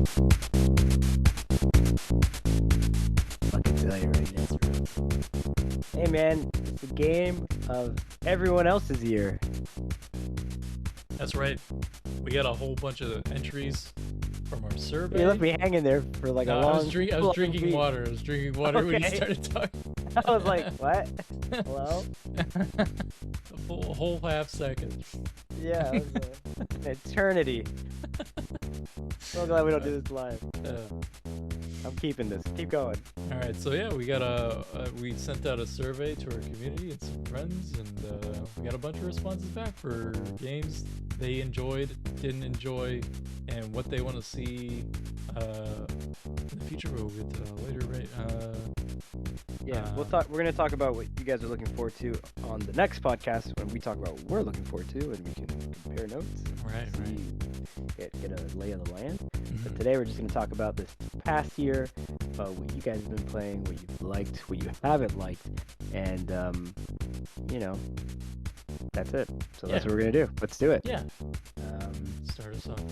Fucking tell you right now. Hey man, it's a game of everyone else's year. That's right. We got a whole bunch of entries from our You left survey. me hanging there for like No, a I long, was long drinking beat. water. I was drinking water when you Okay. started talking. I was like, what? Hello? A whole half second. Yeah, it was an eternity. So glad we don't do this live. I'm keeping this. Keep going. All right, so yeah, we got we sent out a survey to our community and some friends, and we got a bunch of responses back for games they enjoyed, didn't enjoy, and what they want to see in the future. We'll get to that later, right? Yeah, we're gonna talk about what you guys are looking forward to on the next podcast when we talk about what we're looking forward to, and we can compare notes. Right. Get a lay of the land. Mm-hmm. But today we're just gonna talk about this past year, about what you guys have been playing, what you've liked, what you haven't liked, and that's it. So that's what we're gonna do. Let's do it. Yeah. Start us off.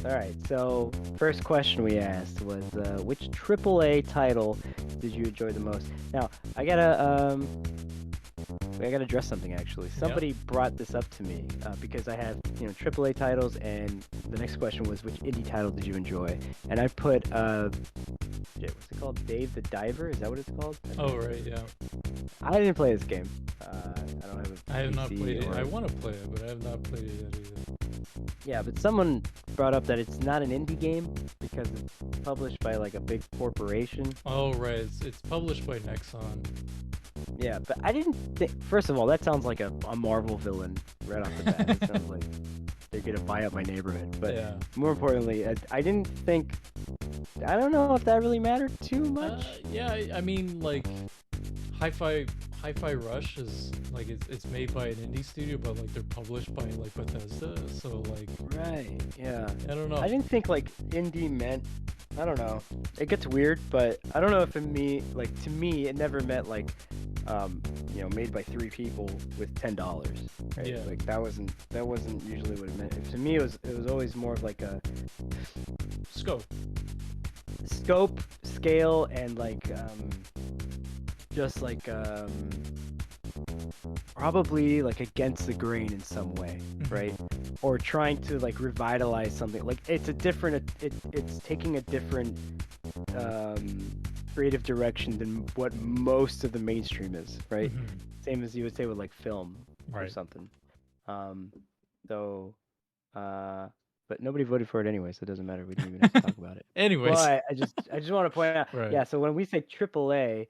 All right. So first question we asked was, which AAA title did you enjoy the most? Now I gotta address something actually. Somebody brought this up to me because I have AAA titles, and the next question was, which indie title did you enjoy? And I put what's it called? Dave the Diver? Is that what it's called? Oh right, yeah. I didn't play this game. I don't have a I have not PC played it. or... I want to play it, but I have not played it yet either. Yeah, but someone brought up that it's not an indie game because it's published by like a big corporation. Oh right, it's published by Nexon. Yeah, but I didn't think. First of all, that sounds like a Marvel villain right off the bat. It sounds like they're gonna buy up my neighborhood. But yeah. more importantly, I didn't think. I don't know if that really mattered too much. Yeah, I mean like, Hi-Fi Rush is like it's made by an indie studio, but like they're published by like Bethesda, so like. Right. Yeah. I don't know. I didn't think like indie meant. I don't know. It gets weird, but I don't know if to me it never meant like made by 3 people with $10. Right? Yeah. Like that wasn't usually what it meant. To me, it was always more of like a scope, scale, and like just like probably like against the grain in some way, right? Or trying to like revitalize something. Like it's taking a different creative direction than what most of the mainstream is, right? Same as you would say with like film or something. But nobody voted for it anyway, so it doesn't matter. We didn't even have to talk about it. Anyways. Well, I just want to point out, Right. yeah. So when we say AAA,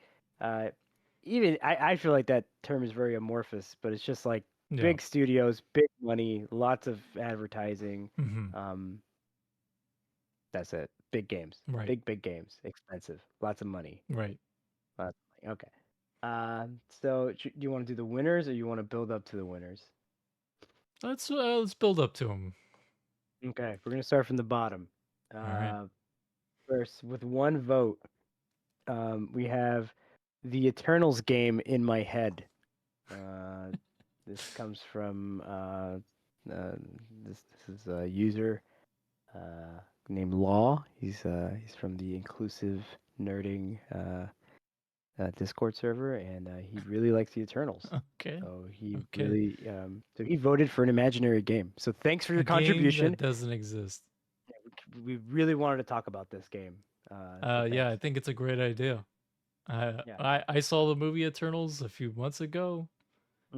even I feel like that term is very amorphous, but it's just like big studios, big money, lots of advertising. That's it. Big games. Right. Big games. Expensive. Lots of money. Right. Okay. So do you want to do the winners, or you want to build up to the winners? Let's build up to them. Okay, we're gonna start from the bottom. All right. First, with 1 vote, we have the Eternals game in my head. This comes from this is a user named Law. He's from the Inclusive Nerding Discord server, and he really likes the Eternals. Okay. So he really so he voted for an imaginary game. So thanks for your contribution. Game that doesn't exist. We really wanted to talk about this game. Yeah, I think it's a great idea. I saw the movie Eternals a few months ago,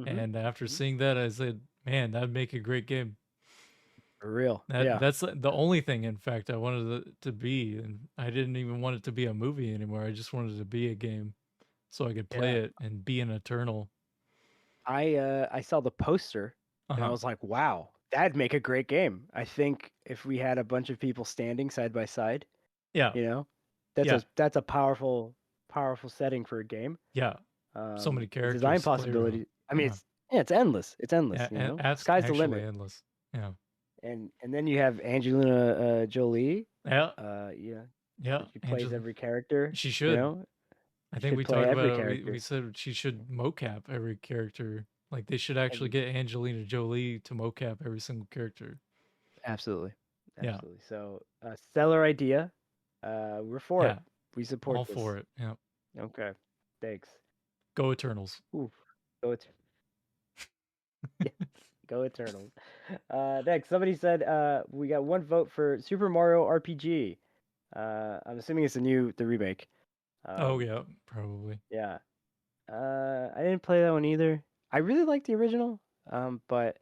and after seeing that, I said, "Man, that'd make a great game." For real. That's the only thing, in fact, I wanted it to be, and I didn't even want it to be a movie anymore. I just wanted it to be a game, so I could play it and be an Eternal. I saw the poster, and I was like, "Wow, that'd make a great game." I think if we had a bunch of people standing side by side, that's a powerful setting for a game. Yeah, so many characters. Design possibilities. I mean, it's endless. It's endless. Sky's the limit. Endless. Yeah. And then you have Angelina Jolie. Yeah. Yeah. She plays every character. She should. I think we talked about it. We said she should mocap every character. Like they should actually get Angelina Jolie to mocap every single character. Absolutely. Yeah. absolutely. So, stellar idea. We're for it. Yeah. We support All this. for it. Yeah. Okay. Thanks. Go Eternals. Oof. Go yeah, go Eternals. Next, somebody said we got one vote for Super Mario RPG. I'm assuming it's the remake. Oh Um, yeah, probably. yeah. I didn't play that one either. I really like the original. But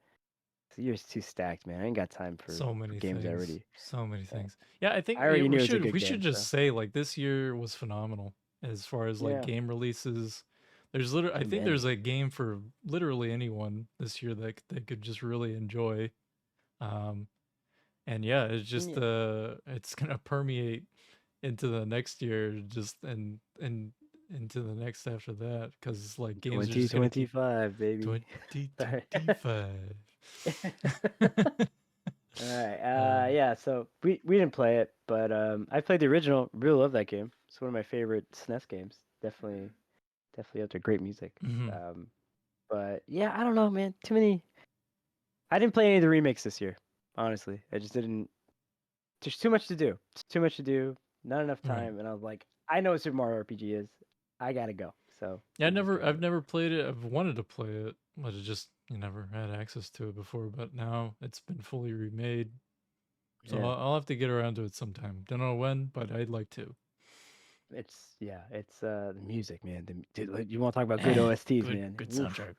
the year's too stacked, man. I ain't got time So for many games things. already. So many Yeah. things. Yeah, I think I already we knew it was a should good game, just so say like this year was phenomenal as far as like yeah. game releases. There's literally I Too think many. there's a game for literally anyone this year that they could just really enjoy. Um and yeah, it's just Yeah. it's going to permeate into the next year just and into the next after that cuz like games are just going to keep 2025, baby. Sorry. 2025. All right. uh Yeah. So we didn't play it, but I played the original. Really love that game. It's one of my favorite SNES games. Definitely up there. Great music. mhm. Um, but yeah, I don't know, man. Too many. I didn't play any of the remakes this year. Honestly, I just didn't. There's too much to do. It's too much to do. Not enough Right. time, and I was like, I know what Super Mario RPG is. I gotta go. So Yeah, we just I've didn't. never played it. I've wanted to play it, but it just you never had access to it before. But now it's been fully remade, so Yeah. I'll have to get around to it sometime. Don't know when, but I'd like to. It's the music, man. Dude, like, you want to talk about good OSTs, man? Good Oof, soundtrack.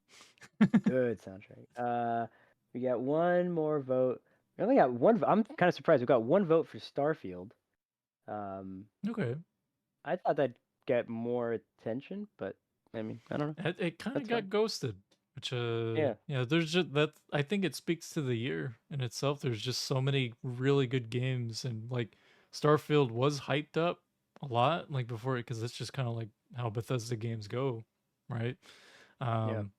good soundtrack. We got one more vote. We only got one. I'm kind of surprised. We got one vote for Starfield. Um, Okay, I thought that'd get more attention, but I mean, I don't know. it kind of That's fine. got ghosted, which Yeah, yeah, there's just that. I think it speaks to the year in itself. There's just so many really good games, and like Starfield was hyped up a lot, like before it, because it's just kind of like how Bethesda games go, right? yeah. Um,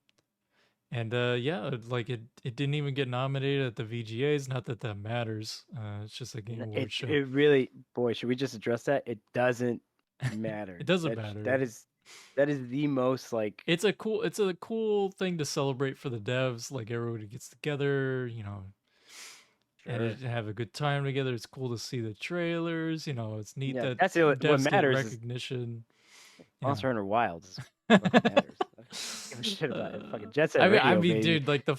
And yeah, like it didn't even get nominated at the VGAs. Not that that matters. It's just a game It award show. it really, boy, should we just address that? It doesn't matter. It doesn't matter. That is the most like It's a cool thing to celebrate for the devs. Like everybody gets together, and sure. have a good time together. It's cool to see the trailers. It's neat Yeah, that that's what devs get matters is recognition. Yeah. Monster Hunter Wilds is what matters. I don't give a shit about it. Fucking Jet Set I Radio, mean, baby. dude, like the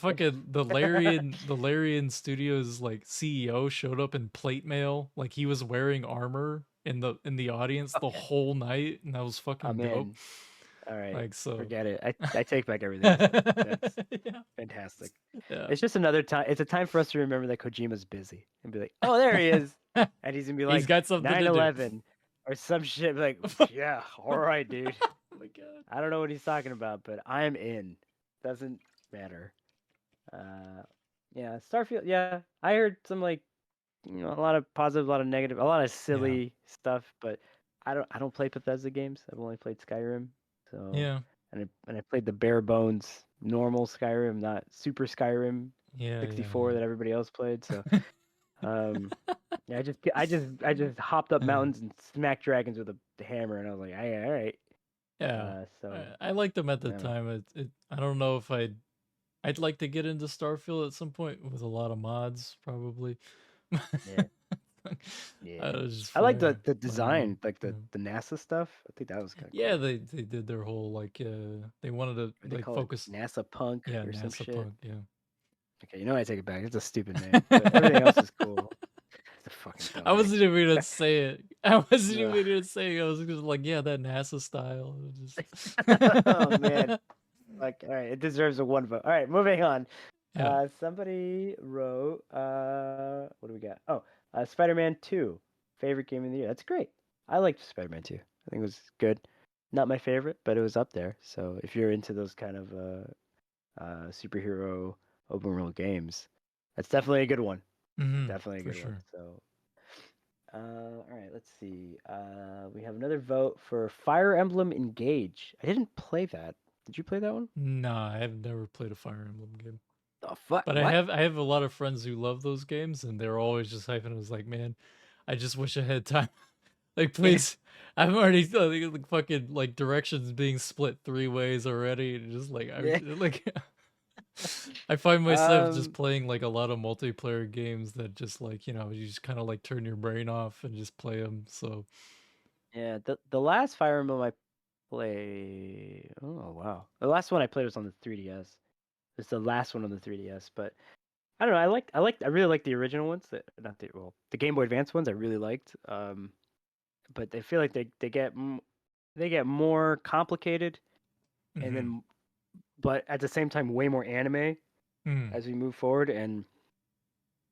Larian Studios like CEO showed up in plate mail, like he was wearing armor in the audience the Okay, whole night, and that was fucking I'm dope. in. All right, Like so, forget it. I take back everything I said. That's yeah, fantastic. yeah. It's just another time. It's a time for us to remember that Kojima's busy and be like, oh, there he is, and he's gonna be He's like got something to do. 9/11 or some shit. Be like, Oh yeah, all right, dude. my god. I don't know what he's talking about, but I'm in. Doesn't matter. Yeah, Starfield. Yeah, I heard some like a lot of positive, a lot of negative, a lot of Yeah, silly stuff. But I don't play Bethesda games. I've only played Skyrim. So yeah, and I played the bare bones normal Skyrim, not super Skyrim yeah, 64 that everybody else played. So um, yeah, I just hopped up yeah. mountains and smacked dragons with a hammer, and I was like, all right. Yeah. So I liked them at I the don't know. time. I don't know if I'd like to get into Starfield at some point with a lot of mods, probably. Yeah, I yeah. was just I like flying, the flying around. design, like Yeah, the NASA stuff. I think that was kind of yeah. cool. They did their whole like they wanted to What do they like call it? focus. NASA Punk Yeah, or some NASA shit. Punk. Yeah. Okay, I take it back. It's a stupid name, but everything else is cool. It's a fucking dumb I name. wasn't even gonna say it. I wasn't Ugh. even gonna say it. I was just like, yeah, that NASA style. Oh man. Just Like, all right, it deserves a one vote. All right, moving on. yeah. Somebody wrote, what do we got? Oh, Spider-Man 2, favorite game of the year. That's great. I liked Spider-Man 2. I think it was good. Not my favorite, but it was up there. So if you're into those kind of superhero open world games, that's definitely a good one. Definitely a For good one. sure. So, all right, let's see. We have another vote for Fire Emblem Engage. I didn't play that. Did you play that one? Nah, I've never played a Fire Emblem game. The fuck? But What? I have a lot of friends who love those games, and they're always just hyping. I was like, man, I just wish I had time. Like, Yeah. please, I'm already like fucking like directions being split 3 ways already. And just like I Yeah. like I find myself just Um, playing like a lot of multiplayer games that just like you just kind of like turn your brain off and just play them. So yeah, the last Fire Emblem I played. Oh wow, the last one I played was on the 3DS. It's the last one on the 3DS, but I don't know. I really like the original ones. Not the well, the Game Boy Advance ones. I really liked. But they feel like they get more complicated, and hmm then but at the same time way more anime mm. as we move forward. And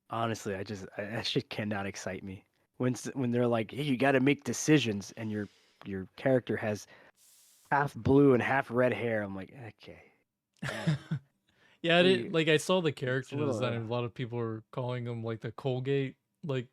honestly, that shit cannot excite me when they're like, hey, you got to make decisions, and your character has half blue and half red hair. I'm like, okay, uh, Yeah, we like I saw the it's a character little design. And a lot of people were calling him like the Colgate, like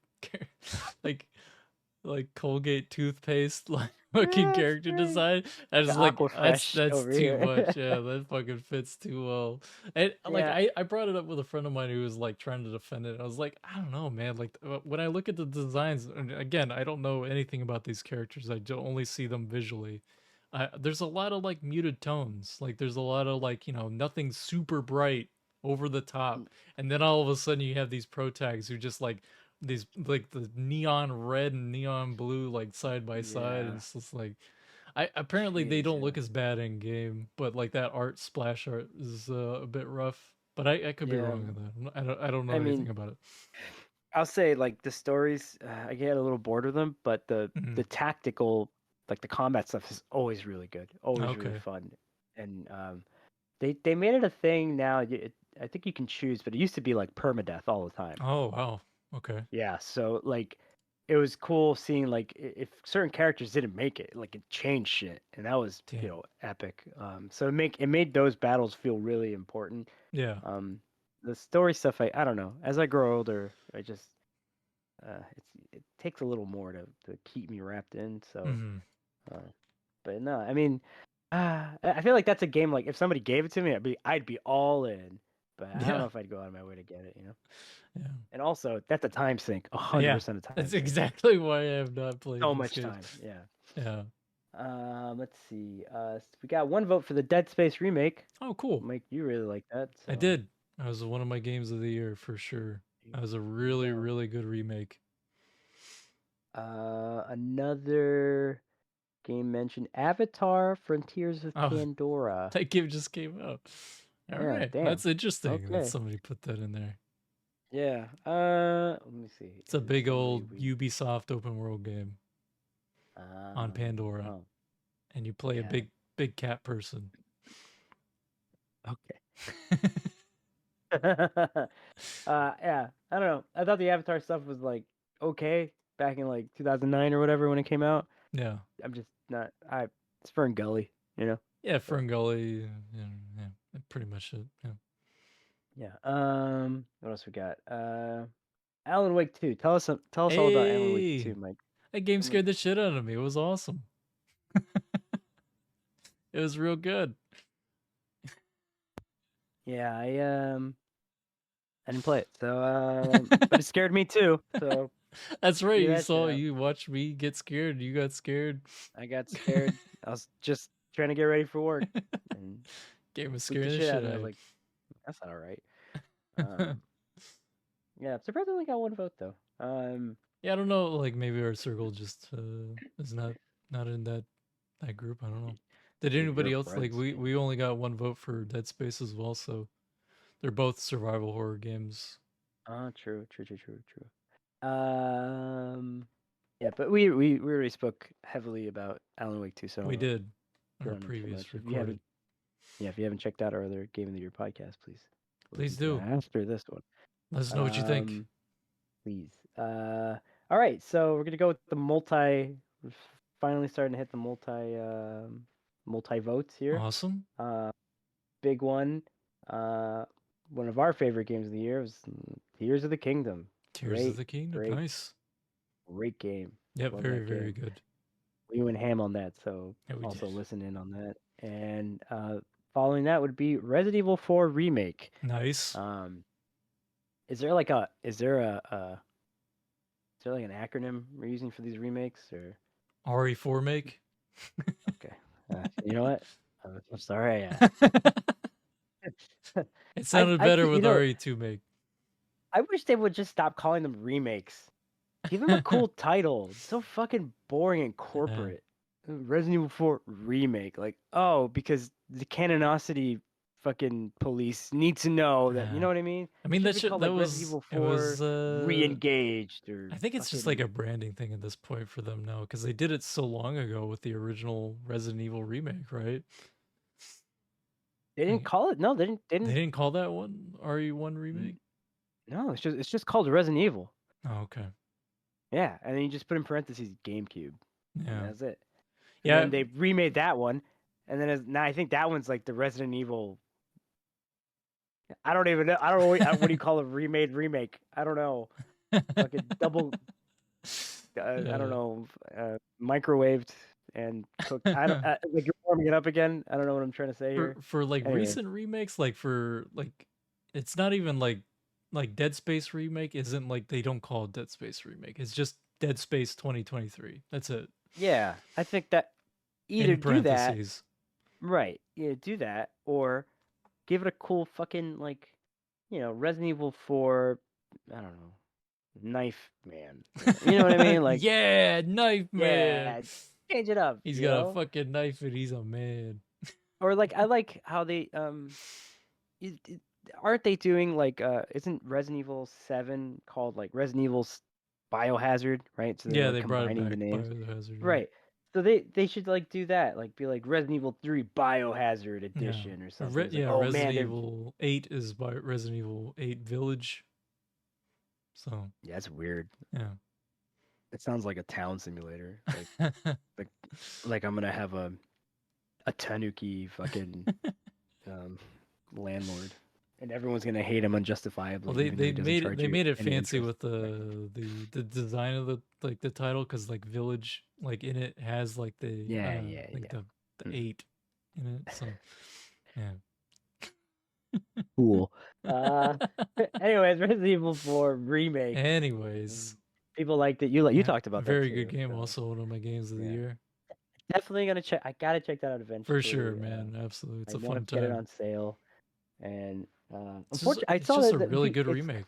like Colgate toothpaste, like fucking that's character great. design. I The was like, Aqua Fresh that's over too here. much. Yeah, that fucking fits too well. And like Yeah, I brought it up with a friend of mine who was like trying to defend it. I was like, I don't know, man. Like when I look at the designs, and again, I don't know anything about these characters. I don't only see them visually. There's a lot of like muted tones. Like there's a lot of like nothing super bright over the top, and then all of a sudden you have these pro tags who just like these like the neon red and neon blue like side by side, and yeah. it's just like I apparently they Jeez, don't yeah. look as bad in game, but like that art splash art is a bit rough. But I could be Yeah. wrong on that. I don't know I anything mean, about it. I'll say like the stories, I get a little bored of them, but Mhm. the tactical, like the combat stuff, is always really good, always really Okay. fun, and they made it a thing now. I think you can choose, but it used to be like permadeath all the time. Oh wow. Okay. Yeah, so like it was cool seeing like if certain characters didn't make it, like it changed shit, and that was Damn. epic. So it made those battles feel really important. Yeah. Um, the story stuff, I don't know. As I grow older, I just it takes a little more to keep me wrapped in. So, hmm uh, but no, I mean, I feel like that's a game. Like if somebody gave it to me, I'd be all in. But I don't Yeah. know if I'd go out of my way to get it. Yeah. And also, that's a time sink, Yeah. 100% a time That's sink. exactly why I have not played So this much game. time. Yeah. Yeah. Let's see. We got one vote for the Dead Space remake. Oh, cool. Mike, you really like that, I so did. That was one of my games of the year for sure. there That was a you really, go. really good remake. Another game mentioned, Avatar: Frontiers of Oh, Pandora. that game just came out. All Yeah, right, damn. that's interesting that Okay. somebody put that in there. Yeah. Let me see. It's a Is it big somebody old we? Ubisoft open world game on Pandora, Oh, and you play a yeah. big cat person. Okay. Yeah. I don't know. I thought the Avatar stuff was like okay back in like 2009 or whatever when it came out. Yeah, I'm just not. It's Fern Gully, you know. yeah, So Ferngully. Yeah, yeah, pretty much it. Yeah. yeah. What else we got? Alan Wake 2. Tell us all about Alan Wake Hey, 2, Mike. that game Tell me. scared the shit out of me. It was awesome. It was real good. Yeah, I didn't play it, so but it scared me too. So That's right. figure that shit out. You watched me get scared. You got scared. I got scared. I was just trying to get ready for work and Game was spooked the scaring the shit out shit of me. I was out like, that's not all right. of you. Yeah, surprisingly got one vote though. Yeah, I don't know. Like maybe our circle just is not in that group. I don't know. Did Your anybody else like friends, maybe. we only got one vote for Dead Space as well, so they're both survival horror games. True, true, true, true, true. Yeah, but we already spoke heavily about Alan Wake 2, so I We don't want to did on get our on it too previous much. If you haven't, recording. yeah, if you haven't checked out our other Game of the Year podcast, please listen Please to that do. after this one. Let us know what you think. Um, please. All right, so we're gonna go with the multi. We're finally starting to hit the multi votes here. Awesome. Uh, big one. One of our favorite games of the year was Tears of the Kingdom. Tears of Great, the Kingdom. great, Nice. great game. Yep, Love very, that very game. good. We went ham on that, so Yeah, we did. also listen in on that. And following that would be Resident Evil 4 remake. Nice. Um, is there like an acronym we're using for these remakes or? RE4 make. Okay. You know what? I'm sorry I asked. It I sounded I better th- you with know RE2 make. I wish they would just stop calling them remakes. Give them a cool title. It's so fucking boring and Yeah. corporate. Resident Evil 4 remake. Like, oh, because the canonicity fucking police need to know that, you Yeah. know what I mean? I It mean should be called that like Resident was Evil 4 it was. re-engaged or I think it's just like fucking. a branding thing at this point for them now because they did it so long ago with the original Resident Evil remake, right? They didn't Like, call it. No, they didn't. They they didn't. didn't call that one RE1 remake. No, it's just called Resident Evil. Oh, okay. Yeah, and then you just put in parentheses GameCube, and Yeah. that's it. And Yeah. then they remade that one, and then now I think that one's like the Resident Evil. I don't even know. I don't know what do you call a remade remake. I don't know. Fucking double. I don't Yeah. know. Microwaved and cooked. I don't like you're warming it up again. I don't know what I'm trying to say here. For like Anyways, recent remakes, like for like, it's not even like Dead Space remake isn't like they don't call it Dead Space remake. It's just Dead Space 2023. That's it. yeah, I think that either In do that, parentheses. right? Yeah, do that, or give it a cool fucking like, Resident Evil 4. I don't know, Knife Man. You know what I mean? Like, Yeah, knife man. yeah, change it up. He's got a fucking knife and he's a man. Or like I like how they aren't they doing like isn't Resident Evil 7 called like Resident Evil Biohazard, right? So they're Yeah, like they brought it combining back. the names. Biohazard. Yeah. Right. So they should like do that, like be like Resident Evil 3 Biohazard Yeah. edition or something. It's like, Yeah, "Oh Resident man, they're Evil 8 is by Resident Evil 8 Village. So, yeah, that's weird. yeah. It sounds like a town simulator. Like like I'm going to have a Tanuki fucking um landlord and everyone's going to hate him Well, unjustifiably even though he doesn't charge they you made it any fancy interest. with the design of the title because like Village like in it has like Yeah, yeah, like yeah. the 8 in it. So, yeah. Cool. Uh, anyways, Resident Evil 4 remake. Anyways, People liked it. You yeah, talked about that very good too. game. So Also one of my games of the yeah, year. definitely gonna check. I gotta check that out For sure, eventually. man. Absolutely. It's I a want to fun get it time. on sale, and unfortunately, I It's saw just a that really good remake.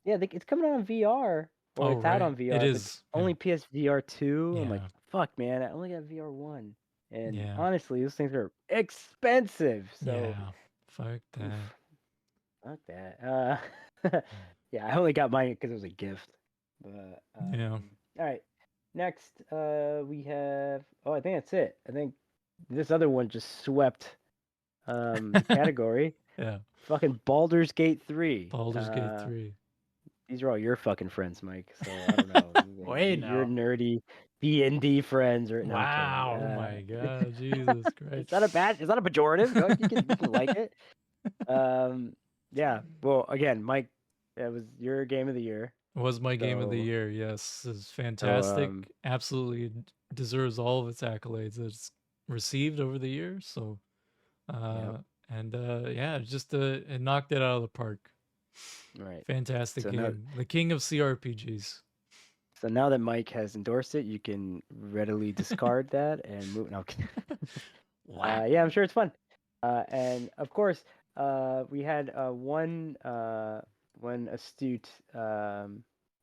yeah, it's coming out on VR or Oh, it's out right. on It VR, but is. Yeah. only PSVR 2. I'm like, Yeah. fuck, man, I only got VR 1, and Yeah. honestly, those things are expensive. So, Yeah. Fuck that. oof, fuck that. Yeah, I only got mine because it was a gift. But Yeah. all right. Next, we have. Oh, I think that's it. I think this other one just swept the category. Yeah. Fucking Baldur's Gate 3. Baldur's Gate 3. These are all your fucking friends, Mike. So I don't know. Wait Your now. nerdy D&D friends, or no? I'm kidding. Wow. Oh my god. Jesus It's Christ. not a bad. It's not a pejorative. You can like it. Yeah. Well, again, Mike, that was your game of the year. Was my game of the So year. Yes. It's so fantastic. Absolutely deserves all of its accolades that it's received over the years. So yep. and yeah, just it knocked it out of the park. Right. Fantastic So now, game. The king of CRPGs. so now that Mike has endorsed it, you can readily discard that and move. No, I'm kidding. Wow. Yeah, I'm sure it's fun. And of course, we had one astute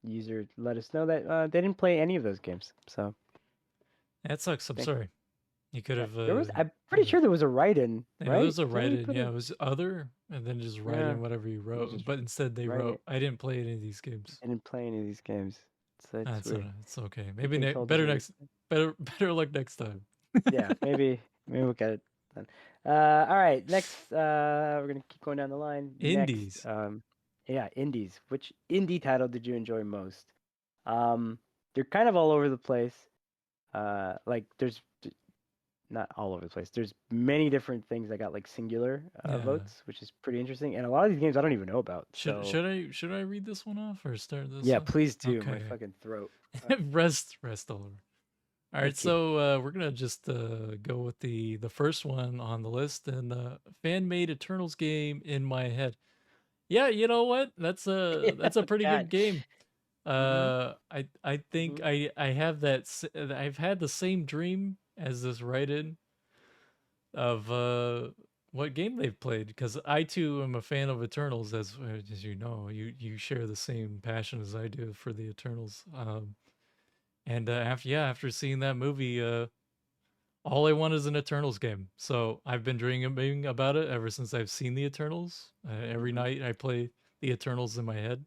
user let us know that they didn't play any of those games. So That sucks. I'm thank sorry. You could yeah, have there was. I'm pretty yeah. sure there was a write-in, Yeah, right? there's a Somebody write-in. put Yeah, it. it was other, and then just write Yeah, in whatever you it was wrote. just But instead, they write wrote, it. "I didn't play any of these games." I didn't play any of these games. So it's That's weird. it's okay. I Maybe think it's all better deserved. next, better luck next time. Yeah, maybe we'll get it done. All right, next we're gonna keep going down the line. Next, Indies. yeah, indies. Which indie title did you enjoy most? They're kind of all over the place. Like there's not all over the place. There's many different things that got like singular Yeah. votes, which is pretty interesting. And a lot of these games I don't even know about. Should So should I read this one off or start this yeah, one? please do. My Okay. fucking throat. Rest all over. All right, Thank you. so we're gonna just go with the first one on the list, and fan made Eternals game in my head. Yeah, you know what? That's a pretty good God. game. Mhm. I think Mhm. I have I've had the same dream as this write-in of what game they've played, because I too am a fan of Eternals, as you know, you share the same passion as I do for the Eternals. And after seeing that movie, all I want is an Eternals game. So I've been dreaming about it ever since I've seen the Eternals. Every Hmm. night I play the Eternals in my head.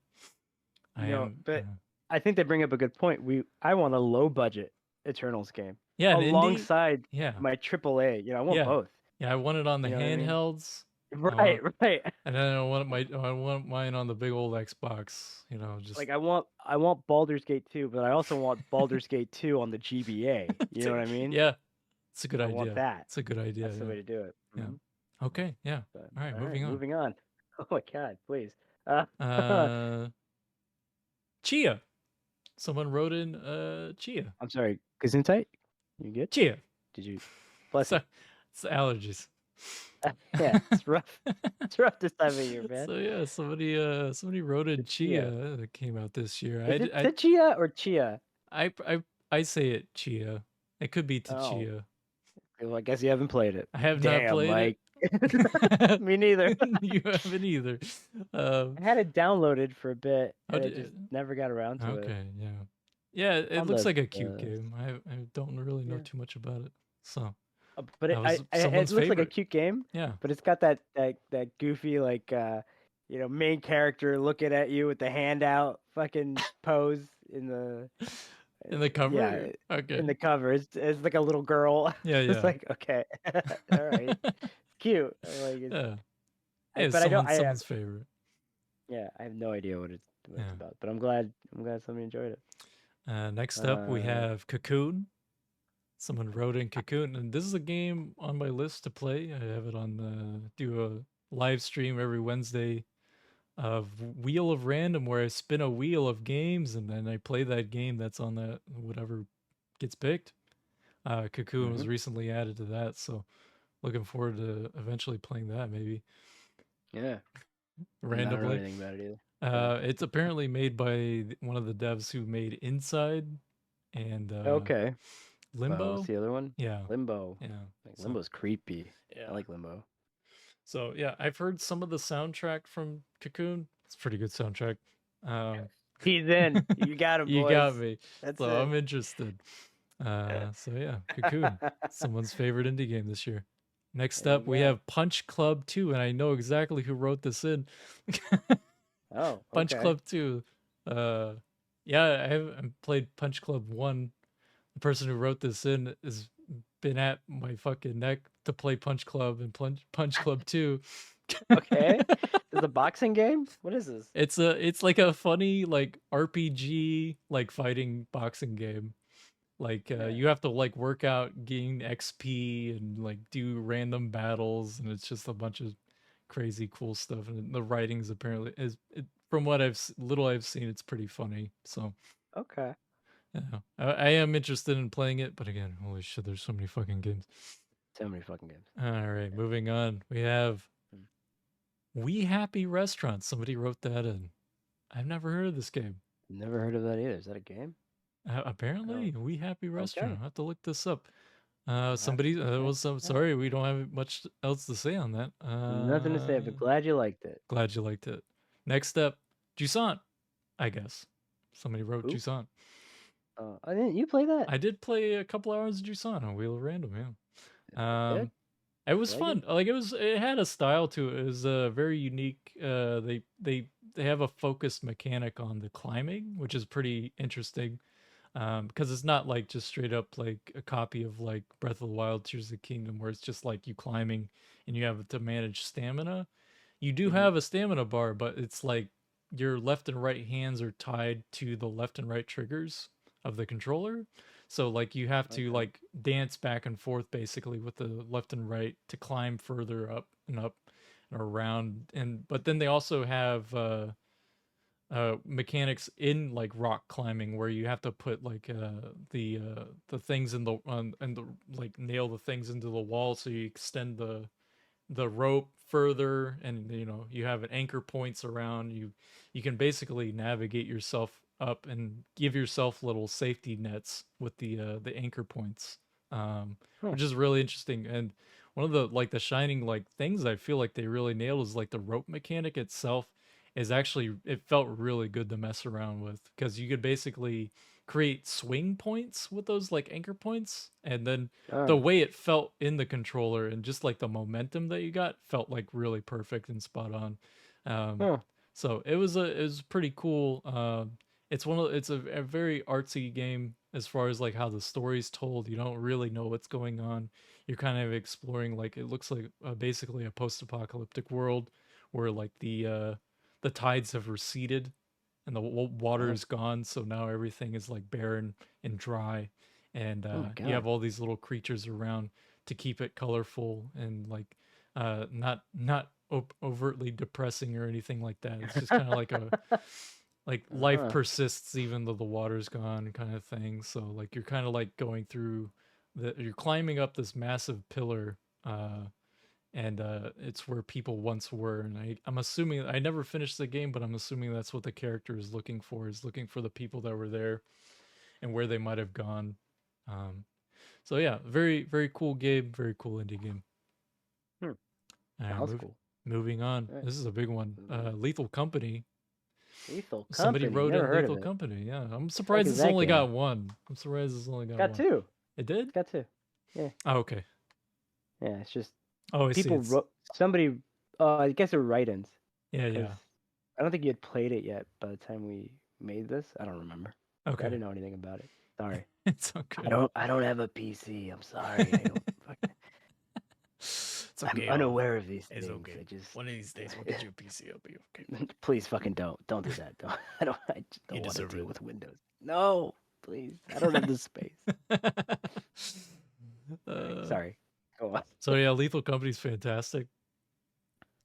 I am, But I think they bring up a good point. I want a low budget Eternals game yeah, an indie, alongside yeah, my AAA. I want yeah, both. yeah. I want it on the You know what I mean? handhelds. I Right, want, right. and then I want mine on the big old Xbox. Just Like I want Baldur's Gate 2, but I also want Baldur's Gate 2 on the GBA. You know what I mean? yeah, it's a good I want idea. that. It's a good idea. That's the way to do it. Yeah, yeah. Okay, yeah. But All right, all right, moving on. moving on. Oh my God, please. Uh, Uh, Chia. Someone wrote in Chia. I'm sorry, Gesundheit? You good? Chia. Did you? Bless So you. it's allergies. Yeah, it's rough. It's rough this time of year, man. So yeah, somebody wrote in The chia. Chia that came out this year. Is it Tachia or Chia? I say it Chia. It could be Oh, Tachia. well, I guess you haven't played it. I have not Damn, played it. Mike. Me neither. You haven't either. I had it downloaded for a bit, How and I did just never got around to it. Okay, yeah. Yeah, it On looks the, like a cute the game. I don't really know yeah. too much about it. So But that was it someone's looks like a favorite. cute game, Yeah. but it's got that goofy like main character looking at you with the hand out fucking pose in the In the yeah cover? Okay. in the cover. It's like a little girl. Yeah, It's yeah. like okay, all right, cute. Like Yeah. Hey, it's but I don't. someone's favorite. Yeah, I have no idea what it's Yeah. about. But I'm glad somebody enjoyed it. Next up, we Uh, have Cocoon. Someone wrote in Cocoon, and this is a game on my list to play. I have it on do a live stream every Wednesday of Wheel of Random, where I spin a wheel of games and then I play that game that's on that whatever gets picked. Cocoon was mhm. recently added to that, so looking forward to eventually playing that maybe Yeah, I don't know randomly. anything about it either. Yeah. It's apparently made by one of the devs who made Inside and Okay. What's Limbo. the other one? Yeah, Limbo. yeah. Like So Limbo's creepy. I yeah. like Limbo. So yeah, I've heard some of the soundtrack from Cocoon. It's a pretty good soundtrack. Um, He's in. You got him, you boys. got me. That's So it. I'm interested. So yeah, Cocoon, someone's favorite indie game this year. Next There up, you we go. have Punch Club 2, and I know exactly who wrote this in. Oh, Punch okay. Club 2. Uh, yeah, I haven't played Punch Club 1. The person who wrote this in has been at my fucking neck to play Punch Club and Punch Club 2. Okay. Is it a boxing game? What is this? It's like a funny like RPG like fighting boxing game. Like Yeah. you have to like work out, gain XP, and like do random battles, and it's just a bunch of crazy cool stuff. And the writing's apparently from what little I've seen, it's pretty funny. So Okay. yeah, I am interested in playing it, but again, holy shit, there's so many fucking games. So many fucking games. All right, moving on. We have Mm. We Happy Restaurant. Somebody wrote that in. I've never heard of this game. Never heard of that either. Is that a game? Apparently, We Happy Restaurant. Okay. I have to look this up. I'll have to Somebody check that was some out. sorry, we don't have much else to say on that. Nothing to say, but glad you liked it. Glad you liked it. Next up, Jusant, I guess. Somebody wrote Who? Jusant. I didn't. You play that? I did play a couple hours of Jusant on Wheel of Random, yeah. Good. It was Like it? fun. Like it had a style to it. It was very unique. They have a focused mechanic on the climbing, which is pretty interesting. Because it's not like just straight up like a copy of like Breath of the Wild, Tears of the Kingdom, where it's just like you climbing and you have to manage stamina. You do Hmm. have a stamina bar, but it's like your left and right hands are tied to the left and right triggers of the controller. So like you have to Okay. like dance back and forth basically with the left and right to climb further up and up and around. And but then they also have mechanics in like rock climbing where you have to put like the things in the and the like nail the things into the wall so you extend the rope further, and you have an anchor points around you can basically navigate yourself up and give yourself little safety nets with the anchor points, Huh. which is really interesting. And one of the like the shining like things I feel like they really nailed is like the rope mechanic itself is actually it felt really good to mess around with because you could basically create swing points with those like anchor points, and then the Oh, way it felt in the controller and just like the momentum that you got felt like really perfect and spot on. Um, huh. so it was pretty cool. It's a very artsy game as far as like how the story's told. You don't really know what's going on. You're kind of exploring like it looks like basically a post-apocalyptic world where like the tides have receded and the water Nice. is gone, so now everything is like barren and dry, and Oh my you god. have all these little creatures around to keep it colorful and like not overtly depressing or anything like that. It's just kind of like a like life Uh-huh. persists even though the water's gone kind of thing. So like you're kind of like going through you're climbing up this massive pillar, and it's where people once were. And I'm assuming I never finished the game, but I'm assuming that's what the character is looking for, is looking for the people that were there and where they might have gone. Um, so yeah, very very cool game, very cool indie game. Hmm. All right, Sounds cool. moving on. All right. This is a big one. Moving on. Lethal Company. Lethal Somebody Company. wrote Never in heard of Lethal it. Company. Yeah, I'm The fuck surprised is it's that only game? got one. I'm surprised it's only got Got one. two. It did? Got two. Yeah. Oh, okay. Yeah. It's just Oh, I see. people It's wrote somebody. I guess they're write-ins yeah, because yeah. I don't think you had played it yet by the time we made this. I don't remember. I Okay, didn't know anything about it. Sorry. it's I okay. don't. I don't have a PC. I'm sorry. I don't. It's I'm okay. unaware of these It's things. okay. I just. One of these days, we'll get you a PC. It'll be okay. Please fucking don't. Don't do that. Don't. I don't. I just You don't want to deserve deal it. with Windows. No, please. I don't have the space. All right. uh, Sorry. Go on. so yeah, Lethal Company's fantastic.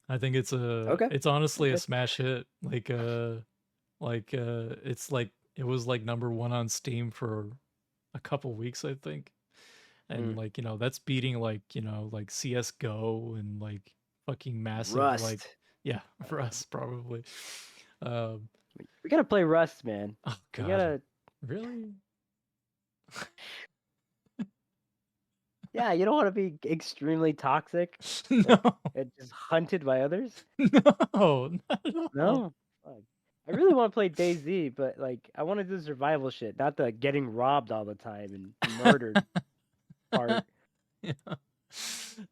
I think Okay. it's honestly a Okay. smash hit. It's like it was like number one on Steam for a couple weeks, I think. And Mm. like, that's beating like, like CS:GO and like fucking massive like Rust. yeah, for Uh, us probably. Um we gotta play Rust, man. oh We god. gotta. Really? Yeah, you don't want to be extremely toxic, like, No. and just hunted by others. No, not at all. No. Fuck. I really want to play DayZ, but like, I want to do survival shit, not the getting robbed all the time and murdered part. Yeah.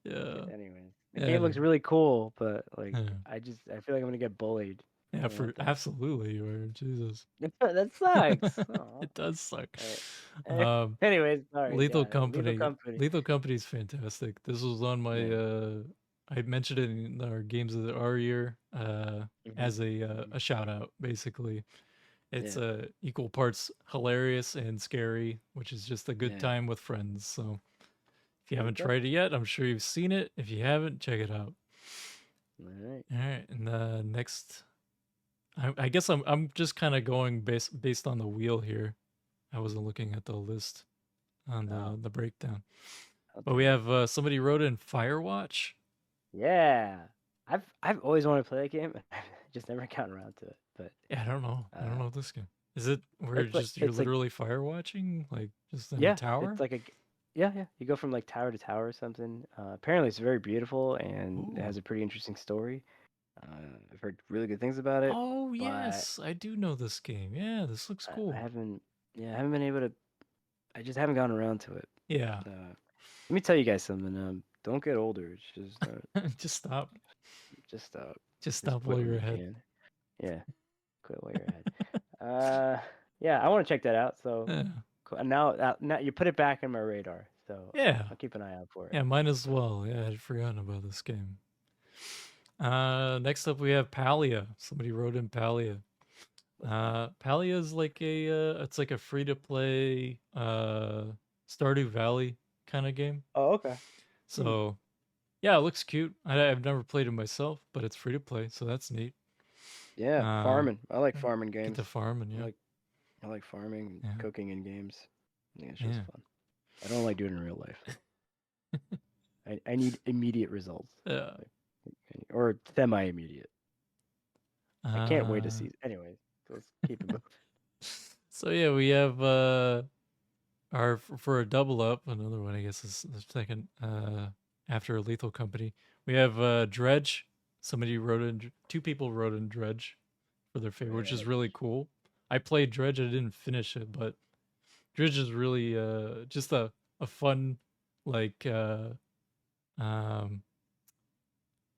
Yeah. Anyways, the Yeah, game looks really cool, but like, yeah. I feel like I'm gonna get bullied. I Yeah, don't for want that. absolutely you are. Jesus. That sucks. Aw. It does suck. All right. Um Anyways, sorry. Lethal Yeah, Lethal Company. Company. Lethal Company is fantastic. This was on my Yeah. I mentioned it in our games of our year Hmm. as a shout out basically. It's Yeah. equal parts hilarious and scary, which is just a good Yeah. time with friends. So if you haven't Okay. tried it yet, I'm sure you've seen it. If you haven't, check it out. All right. All right, and next I guess I'm just kind of going based on the wheel here. I wasn't looking at the list on Oh, the breakdown. I'll But take we it. have somebody wrote in Firewatch. Yeah. I've always wanted to play that game. Just never gotten around to it. But Yeah, I don't know. I don't uh, know this game. Is it where it's like just you're it's like literally fire watching, like just in a yeah, tower? it's like yeah, yeah. You go from like tower to tower or something. Apparently it's very beautiful and it Ooh. has a pretty interesting story. I've heard really good things about it, Oh but yes, I do know this game. Yeah, this looks I cool. haven't yeah, I haven't been able to I just haven't gotten around to it. Yeah. Let me tell you guys something. Don't get older. It's Just stop. just Just just stop quit while when you're you ahead. can. Yeah, quit while you're ahead. Yeah, I want to check that out. So Yeah. cool. And now you put it back in my radar. So Yeah. I'll keep an eye out for it. Yeah, mine as well. Yeah, I'd forgotten about this game. Next up we have Palia. Somebody wrote in Palia. Palia is like it's like a free to play Stardew Valley kind of game. Oh, okay. Hmm. So yeah, it looks cute. I've never played it myself, but it's free to play, so that's neat. Yeah, Uh, farming. I like farming get games. to farm and I yeah, like I like farming and yeah, cooking in games. I think it's just yeah. fun. I don't like doing it in real life. I need immediate results. Yeah. Like, or semi-immediate. I can't wait to Uh, see. Anyways, let's keep it moving. so yeah, we have our for a double up. Another one, I guess, is the second. after Lethal Company. We have Dredge. Somebody wrote in. Two people wrote in Dredge for their favorite, which is really Dredge. cool. I played Dredge. I didn't finish it, but Dredge is really just a fun like um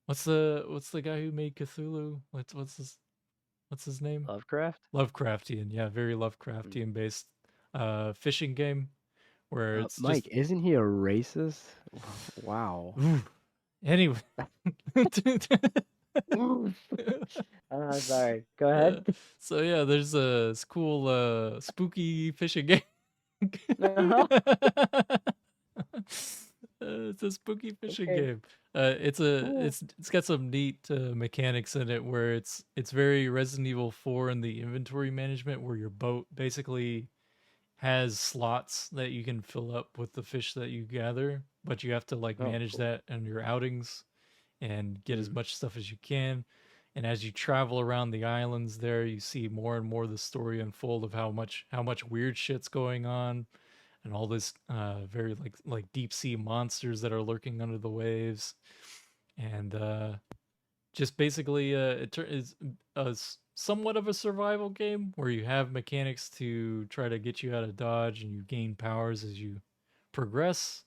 what's the guy who made Cthulhu? What's his name? Lovecraft? Lovecraftian, yeah, very Mm. Lovecraftian based fishing game where it's just Mike, isn't he a racist? Wow. ooh. Anyway. Oof. Sorry. Go uh, ahead. so yeah, there's a cool spooky fishing game. Uh-huh. It's a spooky fishing Okay. game. Cool. It's got some neat mechanics in it where it's very Resident Evil 4 in the inventory management where your boat basically has slots that you can fill up with the fish that you gather, but you have to like Oh, manage cool. that in your outings and get as Mm. much stuff as you can. And as you travel around the islands there, you see more and more the story unfold of how much weird shit's going on and all this very like deep sea monsters that are lurking under the waves and just basically is somewhat of a survival game where you have mechanics to try to get you out of dodge and you gain powers as you progress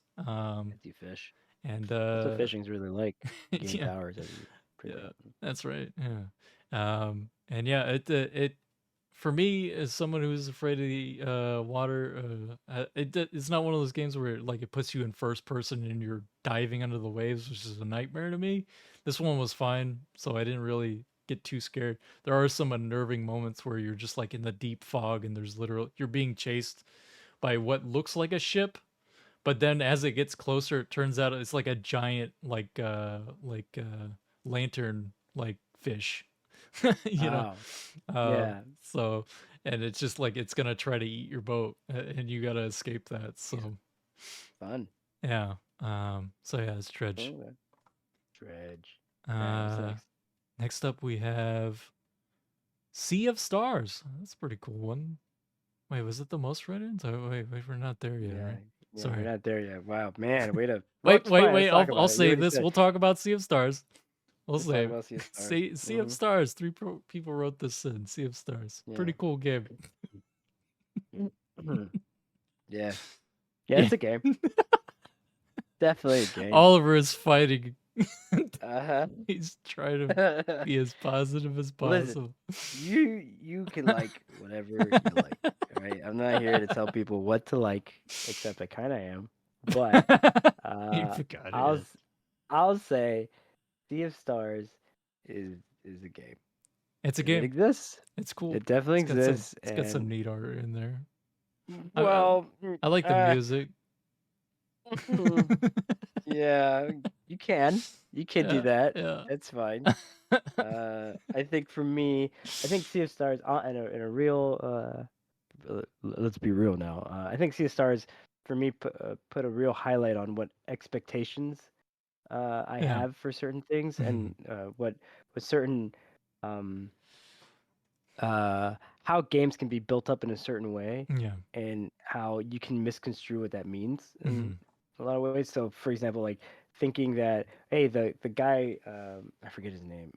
Empty fish. and That's what fishing's really like. You gain yeah. powers as you Yeah, progress. that's right. Yeah, and yeah, it for me as someone who's afraid of the water, it's not one of those games where like it puts you in first person and you're diving under the waves, which is a nightmare to me. This one was fine, so I didn't really get too scared. There are some unnerving moments where you're just like in the deep fog and there's literal you're being chased by what looks like a ship, but then as it gets closer it turns out it's like a giant lantern like fish. you know Oh, yeah. so and it's just like it's gonna try to eat your boat and you gotta escape that, Jeez, so fun. yeah. So yeah, it's Dredge. Okay. Dredge. All right, what's uh next? Next up we have Sea of Stars. That's a pretty cool one. Wait, was it the most read-ins? Oh, wait, we're not there yet, Yeah, right? yeah, we're Sorry. not there yet. Wow, man, way to. Well, Wait, it's fine. Let's talk I'll about it. You save already this. said. We'll talk about Sea of Stars. We'll Let's talk save. about Sea of Stars. Sea of Mm-hmm. Stars. People wrote this in. Sea of Stars. Yeah. Pretty cool game. Yeah. Yeah, Yeah. it's a game. Definitely a game. Oliver is fighting. Uh He's trying to huh. be as positive as Listen, possible. you can like whatever you like. All right, I'm not here to tell people what to like, except I kind of am. But You uh, forgot I'll it. s- I'll say Sea of Stars is is a game. It's a It game. exists. It's cool. It definitely exists, It's got some and neat art in there. I I, well, I like the music. yeah, you can do Yeah, that. yeah. That's fine. I think for me, I think Sea of Stars in a real let's be real now. I think Sea of Stars for me put a real highlight on what expectations I Yeah. have for certain things Mhm. and what certain um uh how games can be built up in a certain way Yeah. and how you can misconstrue what that means in Mhm. a lot of ways. So for example, like thinking that hey the guy I forget his name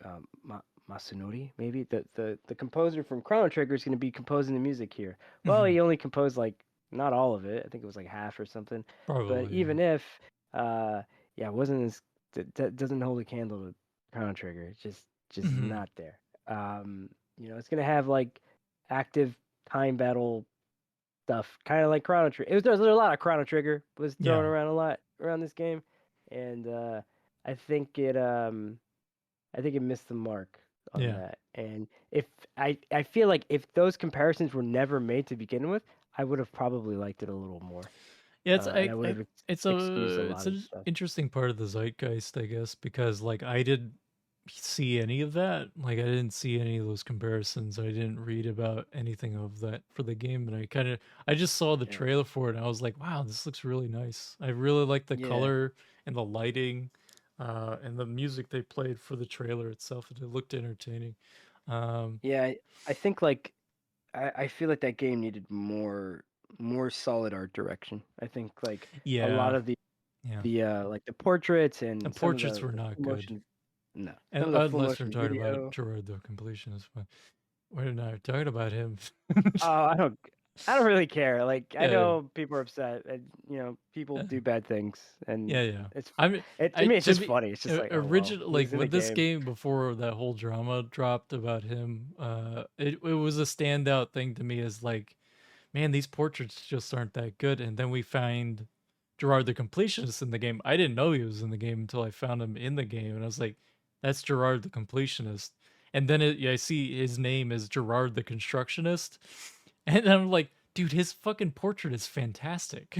Masanori maybe the composer from Chrono Trigger is going to be composing the music here. Well, Mhm. he only composed like not all of it. I think it was like half or something. But Probably, yeah. even if uh yeah, it wasn't as that doesn't hold a candle to Chrono Trigger. It's just Mhm. not there. It's gonna have like active time battle stuff, kind of like Chrono Trigger. There's a lot of Chrono Trigger was thrown Yeah. around a lot around this game, and I think it um I think it missed the mark on Yeah. that. And if I feel like if those comparisons were never made to begin with, I would have probably liked it a little more, Yeah, and I would have excused a it's lot of an stuff. interesting part of the zeitgeist, I guess, because like I didn't see any of that. Like I didn't see any of those comparisons. I didn't read about anything of that for the game, and I just saw the Yeah, trailer for it and I was like, wow, this looks really nice. I really like the yeah, color and the lighting, and the music they played for the trailer itself. It looked entertaining. Um, yeah. I think like I feel like that game needed more solid art direction. I think like a lot yeah, of the Yeah. the like the portraits The and some of portraits were the not full good. motion. No, And some of the full unless we're motion talking about video. Gerard the completionist, but we're not talking about him. Oh, I don't really care. Like I Yeah, know people are upset, and people yeah, do bad things, and yeah, yeah. it's I mean, it to I me it's to just be funny. It's just like, oh well, original he like was in the with this game. game before that whole drama dropped about him. It was a standout thing to me as like, man, these portraits just aren't that good. And then we find Gerard the completionist in the game. I didn't know he was in the game until I found him in the game, and I was like, that's Gerard the completionist. And then I see his name is Gerard the constructionist, and I'm like, dude, his fucking portrait is fantastic.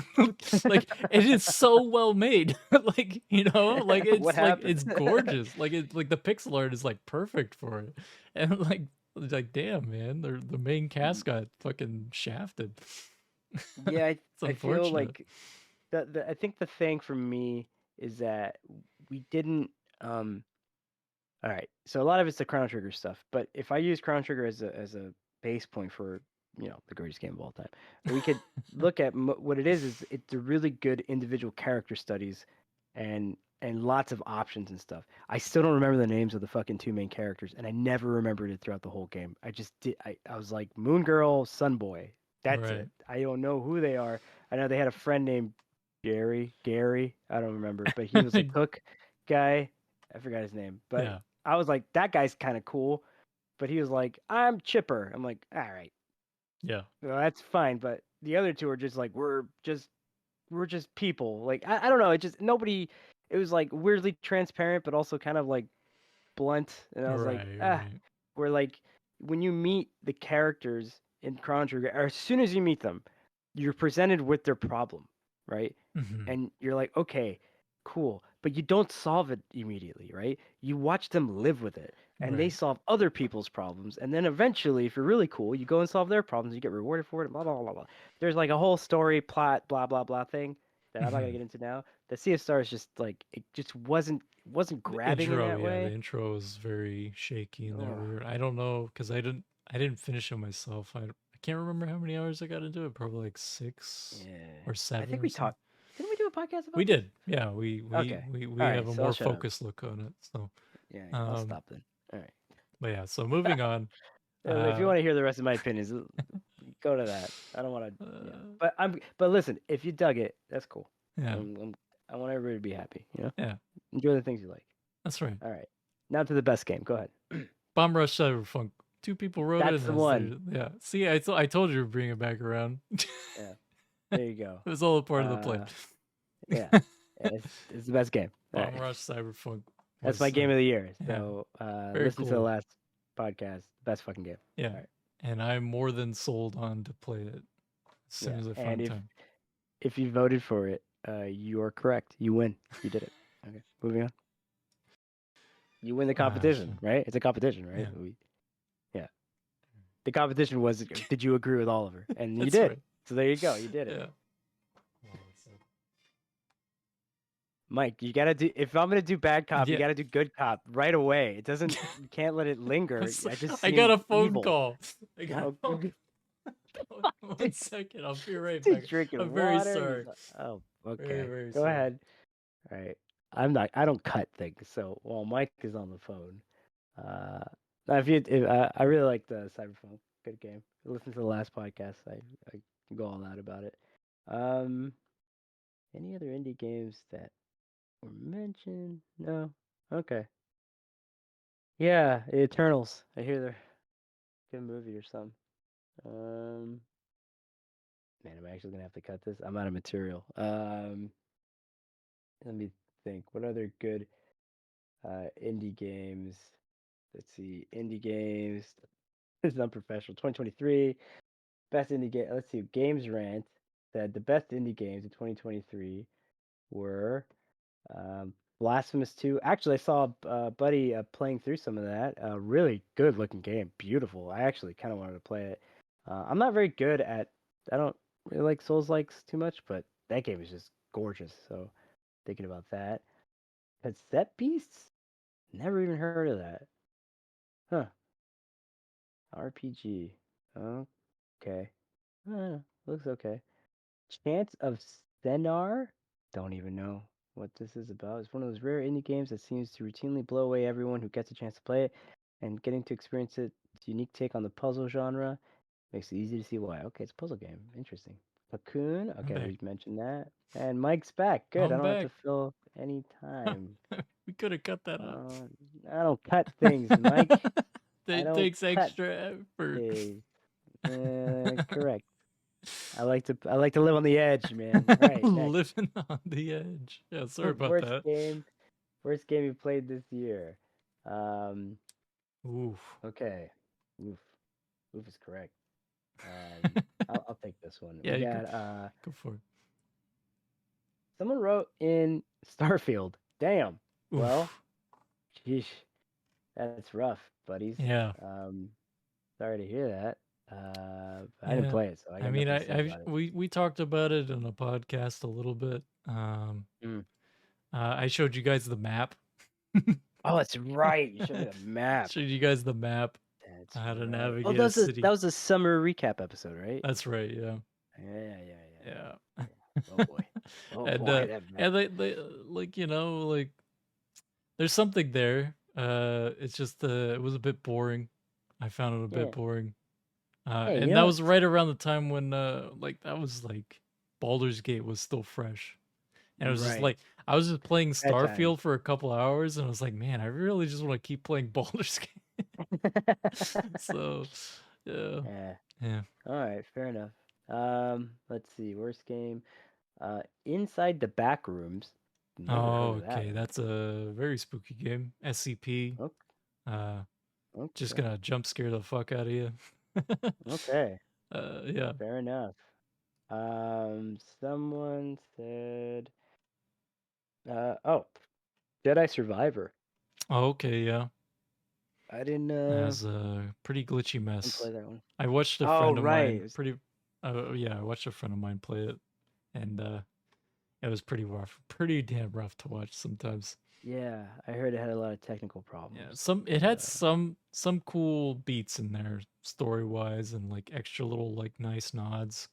Like it is so well made. Like, like What it's happened? gorgeous. Like like the pixel art is like perfect for it. And like damn man, the main cast got fucking shafted. Yeah, It's I feel unfortunate. like I think the thing for me is that we didn't um all right. So a lot of it's the Chrono Trigger stuff, but if I use Chrono Trigger as a base point for, the greatest game of all time, we could look at what it is it's a really good individual character studies and lots of options and stuff. I still don't remember the names of the fucking two main characters, and I never remembered it throughout the whole game. I just did I was like Moon Girl, Sun Boy. That's Right. it. I don't know who they are. I know they had a friend named Gary. I don't remember, but he was a cook guy. I forgot his name, but Yeah. I was like, that guy's kind of cool. But he was like, I'm Chipper. I'm like, all right, Yeah. well, that's fine. But the other two are just like, we're just people. Like, I don't know. It just nobody. It was like weirdly transparent, but also kind of like blunt. And I was like, Right, right. we're like when you meet the characters in Chrono Trigger, or as soon as you meet them, you're presented with their problem, right? Hmm. And you're like, okay, cool, but you don't solve it immediately, right? You watch them live with it, and they Right. solve other people's problems, and then eventually, if you're really cool, you go and solve their problems. You get rewarded for it. Blah blah blah blah. There's like a whole story plot, blah blah blah thing that I'm not gonna Hmm. get into now. The Sea of Stars just like it just wasn't The grabbing in intro, that yeah, the way. intro was very shaky in that Oh, regard. I don't know because I didn't finish it myself. I can't remember how many hours I got into it. Probably like 6 yeah. or I 7 think or we something. talked. Didn't we do a podcast We about this? did, yeah. We Okay. we we All have right. a So I'll more shut up. focused look on it. So, Yeah, yeah. I'll um, stop then. All right. but yeah. So moving on. If you Uh, want to hear the rest of my opinions, go to that. I don't want to. Yeah. uh But listen, if you dug it, that's cool. yeah, I want everybody to be happy. yeah. Enjoy the things you like. That's right. All right. Now to the best game. Go ahead. Bomb Rush Cyberpunk. Two people wrote it. That's And the that's one. their, yeah. See, I told you to bring it back around. Yeah. There you go. It was all a part of the plan. Uh, yeah. It's the best game. All Bomb right. Rush Cyberpunk That's my was game of the year. yeah, So very listen to the cool. last podcast. Best fucking game. Yeah, All right. and I'm more than sold on to play it as soon Yeah. as I And find time. if you voted for it, you are correct. You win. You did it. Okay. Moving on. You win the Ah, shit. competition, right? It's a competition, right? Yeah, Yeah. The competition was, did you agree with Oliver? And you that's did. right. So there you go. You did it. Yeah. Mike, you gotta do. If I'm gonna do bad cop, you Yeah. gotta do good cop right away. It doesn't. You can't let it linger. I just I got seem a phone evil. call. I got a Oh, phone. One second. I'll be right he's back. drinking I'm very water. sorry. Oh, Very, okay. very Go sorry. ahead. All right. I'm not. I don't cut things. So while Mike is on the phone, uh, now I really like the Cyberpunk. Good game. Listen to the last podcast. I go all out about it. Um, any other indie games that were mentioned? No. Okay. Yeah, Eternals. I hear they're a good movie or something. Um, man, am I actually gonna have to cut this? I'm out of material. Let me think. What other good indie games? Let's see. Indie games. This is unprofessional. 2023 best indie game. Let's see. Games Rant said the best indie games in 2023 were Blasphemous 2. Actually, I saw a buddy playing through some of that. Really good looking game. Beautiful. I actually kind of wanted to play it. I'm not very good at. I don't really like Souls likes too much, but that game is just gorgeous. So thinking about that. Cassette Beasts? Never even heard of that. Huh. RPG. Okay. Looks okay. Chance of Senar? Don't even know. what this is about. It's one of those rare indie games that seems to routinely blow away everyone who gets a chance to play it, and getting to experience its unique take on the puzzle genre makes it easy to see why. Okay, it's a puzzle game. Interesting. Cocoon. I'm Okay, back. we mentioned that. And Mike's back. Good. I I'm don't have back. to fill any time. We could have cut that out. Uh, I don't cut things, Mike. I It don't takes cut extra effort. things. Correct. I like to live on the edge, man. All right, next. Living on the edge. Yeah, sorry about Worst that. game. Worst game you played this year. Um. Oof. Okay. Oof. Oof is correct. I'll take this one. Yeah, We you got go for it. someone wrote in Starfield. Damn. Well, Oof. sheesh. That's rough, buddies. Yeah. Sorry to hear that. I didn't Yeah. play it, so I I got mean, nothing to say I've about it. we talked about it on a podcast a little bit. Mm. I showed you guys the map. Oh, that's right. You showed me the map. Showed you guys the map. That's How to right. Oh, navigate a city. that was a summer recap episode, right? That's right. Yeah. Yeah. Yeah. Oh boy. Oh and boy, that map. and they like like there's something there. It's just it was a bit boring. I found it a bit Yeah. boring. Hey, you And know that what? was right around the time when like that was like Baldur's Gate was still fresh. And it was just Right. like I was just playing That time. Starfield for a couple hours and I was like, man, I really just want to keep playing Baldur's Gate. So yeah. Yeah. Yeah. All right, fair enough. Let's see. Worst game. Inside the Back Rooms. Never heard Oh, of that okay. one. That's a very spooky game. SCP. Okay. Uh just Okay. gonna jump scare the fuck out of you. Okay. Yeah. Fair enough. Someone said, oh, Jedi Survivor. Oh, okay, yeah. I didn't It has a pretty glitchy mess. play that one. I watched a Oh, friend of right. mine yeah, I watched a friend of mine play it and it was pretty rough. Pretty damn rough to watch sometimes. Yeah, I heard it had a lot of technical Yeah, problems. it had some cool beats in there story-wise and like extra little like nice nods.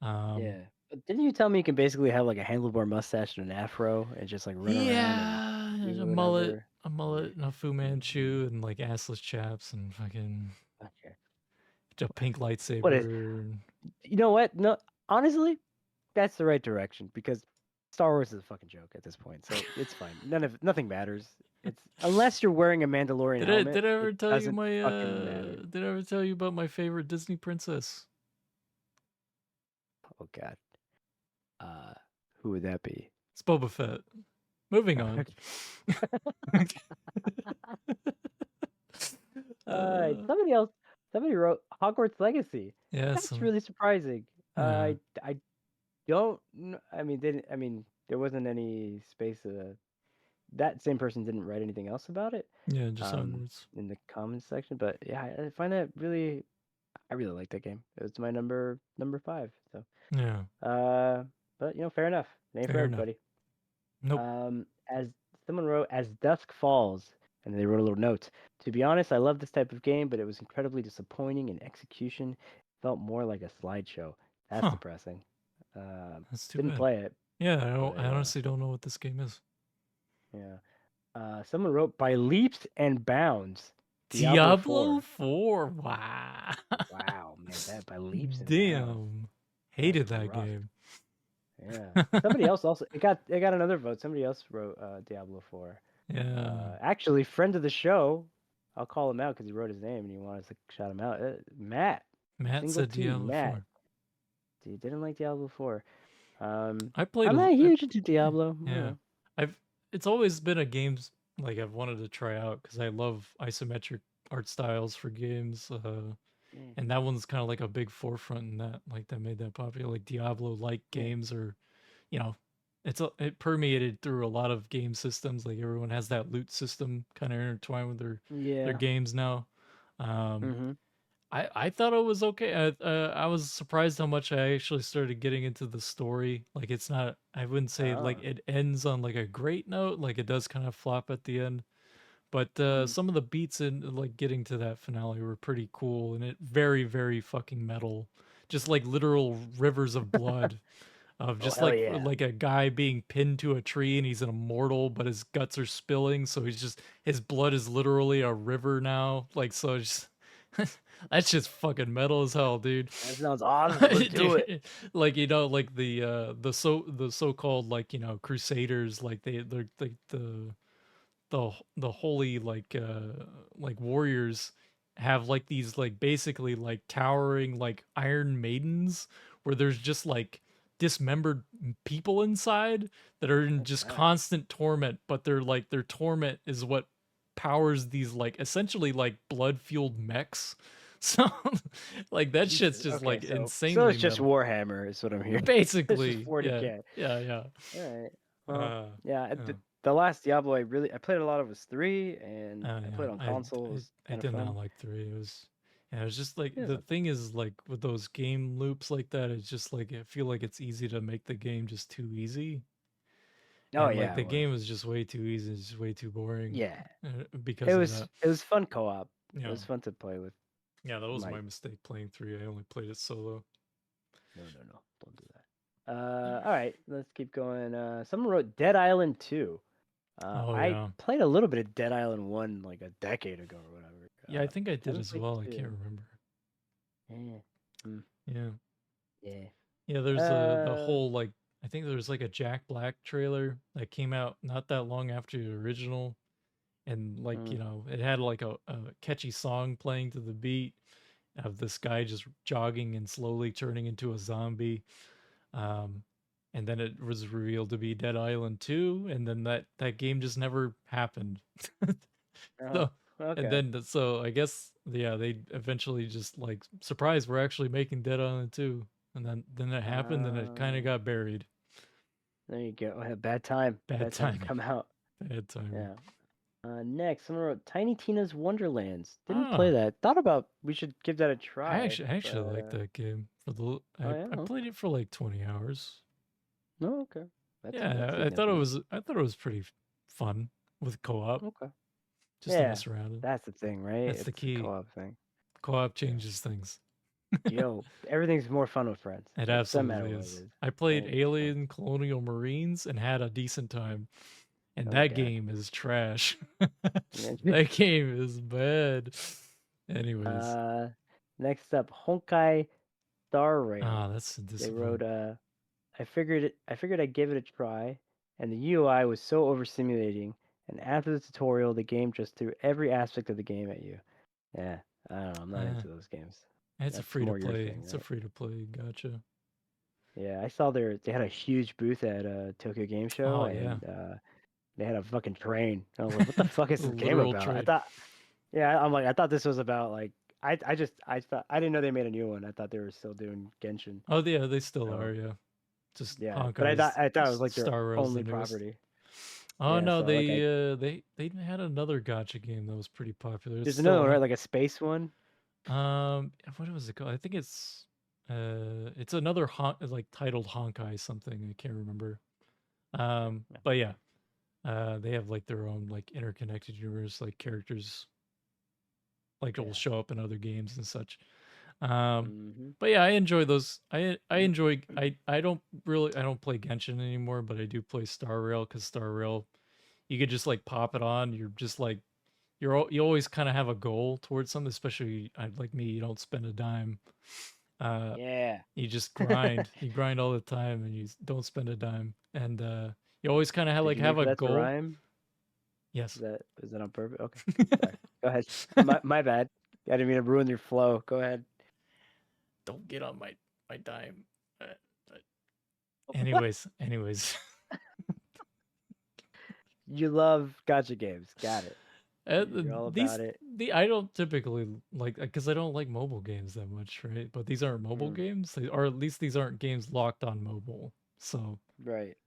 Yeah. But didn't you tell me you can basically have like a handlebar mustache and an afro and just like run around and Yeah, do a whatever? mullet, and a Fu Manchu, and like assless chaps, and fucking Okay. a pink What is, lightsaber. you know what? No, honestly, that's the right direction because Star Wars is a fucking joke at this point. So it's fine. Nothing matters. It's unless you're wearing a Mandalorian helmet. Did I ever It tell you doesn't my fucking matter. did I ever tell you about my favorite Disney princess? Oh god. Who would that be? It's Boba Fett. Moving on. Somebody wrote Hogwarts Legacy. Yeah, That's really surprising. yeah. I don't. I mean, there wasn't any space. That same person didn't write anything else about it. Yeah, just Hogwarts. In the comments section, but yeah, I find that really. I really like that game. It was my number 5. So. Yeah. But fair enough. Name for Fair enough. everybody. Nope. As someone wrote, as dusk falls, and they wrote a little note. To be honest, I love this type of game, but it was incredibly disappointing in execution. It felt more like a slideshow. That's depressing. That's too Didn't bad. play it. Yeah, But, I honestly don't know what this game is. Yeah. Someone wrote by leaps and bounds. Diablo 4. Wow. Wow, man, that by leaps and Damn. bounds. Hated That's that rough. game. Yeah. Somebody else also it got another vote. Somebody else wrote Diablo 4. Yeah. Actually, friend of the show. I'll call him out because he wrote his name and he wanted us to shout him out. Matt. Matt said Diablo 4. He didn't like Diablo 4. I played. I'm not huge into Diablo. Yeah. It's always been a game like I've wanted to try out because I love isometric art styles for games. And that one's kind of like a big forefront in that, like that made that popular. Like Diablo-like games, or it permeated through a lot of game systems. Like everyone has that loot system kind of intertwined with their games now. I thought it was okay. I was surprised how much I actually started getting into the story. Like it's not, I wouldn't say like it ends on like a great note. Like it does kind of flop at the end. But some of the beats in like getting to that finale were pretty cool, and it very, very fucking metal, just like literal rivers of blood of Oh just hell yeah. like a guy being pinned to a tree and he's an immortal, but his guts are spilling, so he's just his blood is literally a river now. Like so, it's just that's just fucking metal as hell, dude. That sounds awesome. Let's do it. Dude, like like the so-called like crusaders, like they're like the holy like warriors have like these like basically like towering like iron maidens where there's just like dismembered people inside that are in just Okay. constant torment, but they're like their torment is what powers these like essentially like blood fueled mechs. So like that shit's Jesus. just Okay, like so insanely it's just metal. Warhammer is what I'm hearing. It's just Basically, yeah, 40K. yeah. All right. Well, Uh, yeah. yeah. The last Diablo I played a lot of was 3, and I Yeah, played on console. It was I kind of did not fun. like three. It was yeah, it was just like Yeah. the thing is like with those game loops like that, it's just like I feel like it's easy to make the game just too easy, Oh and like yeah, the it was. game is just way too easy, it's just way too boring Yeah. because of that. It was fun co-op. It Yeah, was fun to play with yeah, that was my Mike. mistake playing three. I only played it solo. No, no, no. Don't do that. All right. Let's keep going. Someone wrote Dead Island 2. Oh I yeah, played a little bit of Dead Island 1 like a decade ago or whatever. yeah, I think I did Haven't as played well. I can't 2. remember. Yeah. Mm, Yeah, yeah. yeah. There's the Uh, whole like I think there was like a Jack Black trailer that came out not that long after the original, and like mm, it had like a catchy song playing to the beat of this guy just jogging and slowly turning into a zombie, um and then it was revealed to be Dead Island 2, and then that game just never happened. oh, So and okay. then so I guess yeah, they eventually just like surprised we're actually making Dead Island 2, and then it happened and it kind of Uh, got buried. there you go. Oh, bad time. Bad Bad time to timing. come out. Bad timing. Yeah. Next, someone wrote Tiny Tina's Wonderlands. Didn't play Ah, that. Thought about we should give that a try, I but actually like that game. For the oh yeah, I played okay. it for like 20 hours. No, okay. That's Yeah, significant. I thought it was pretty fun with co-op, Okay. just to Yeah, mess around. In. that's the thing, right? That's the It's the key. co-op thing. Co-op Yeah. changes things. Yo, everything's more fun with friends. It It doesn't matter absolutely what it is. is. I played Everything's fun. Alien Colonial Marines and had a decent time. And Oh that god. game is trash. Yeah. That game is bad. Anyways. uh, Next up, Honkai Star Ah, Rail. that's a They discipline. wrote I figured I'd give it a try, and the UI was so overstimulating. And after the tutorial, the game just threw every aspect of the game at you. Yeah, I don't know. I'm not Uh, into those games. it's a That's free to more your play. thing, It's a right? free to play. Gotcha. Yeah, I saw they had a huge booth at Tokyo Game Show, Oh yeah. and they had a fucking train. I was like, what the fuck is A this game literal about? trade. Yeah, I'm like, I thought this was about like, I thought I didn't know they made a new one. I thought they were still doing Genshin. Oh yeah, they still So are, yeah. Just yeah, but Honkai's I thought it was like their Star Rail's the only newest. property. Oh Yeah, no, so like they had another gotcha game that was pretty popular. It's there's another still one, right? on. Like a space one. What was it called? I think it's another like titled Honkai something. I can't remember. Yeah, But yeah, they have like their own like interconnected universe, like characters like will yeah. show up in other games and such. Um, Mm-hmm. but yeah, I enjoy those. I enjoy. I don't really I don't play Genshin anymore, but I do play Star Rail because Star Rail, you could just like pop it on. You're just like you always kind of have a goal towards something. Especially like me, you don't spend a dime. Uh, Yeah. you just grind. You grind all the time, and you don't spend a dime. And you always kind of have Did like you mean have for a that to goal. rhyme? Yes. Is that on purpose? Okay. Sorry. Go ahead. My bad. I didn't mean to ruin your flow. Go ahead. Don't get on my dime. Uh, uh, What? anyways. You love gotcha games. Got it. You're all These about it. I don't typically like because I don't like mobile games that much, right? But these aren't mobile Mm, games, or at least these aren't games locked on mobile. So, right.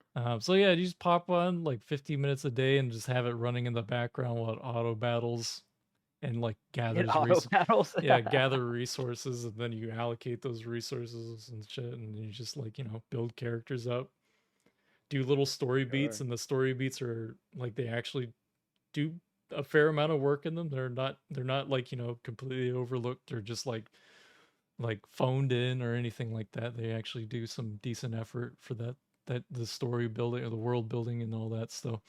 so yeah, you just pop on like 15 minutes a day and just have it running in the background while it auto battles and like It gathers auto battles. yeah, gather resources, and then you allocate those resources and shit, and you just like build characters up, do little story beats, Sure. and the story beats are like they actually do a fair amount of work in them. They're not like completely overlooked or just like like phoned in or anything like that. They actually do some decent effort for that the story building or the world building and all that stuff.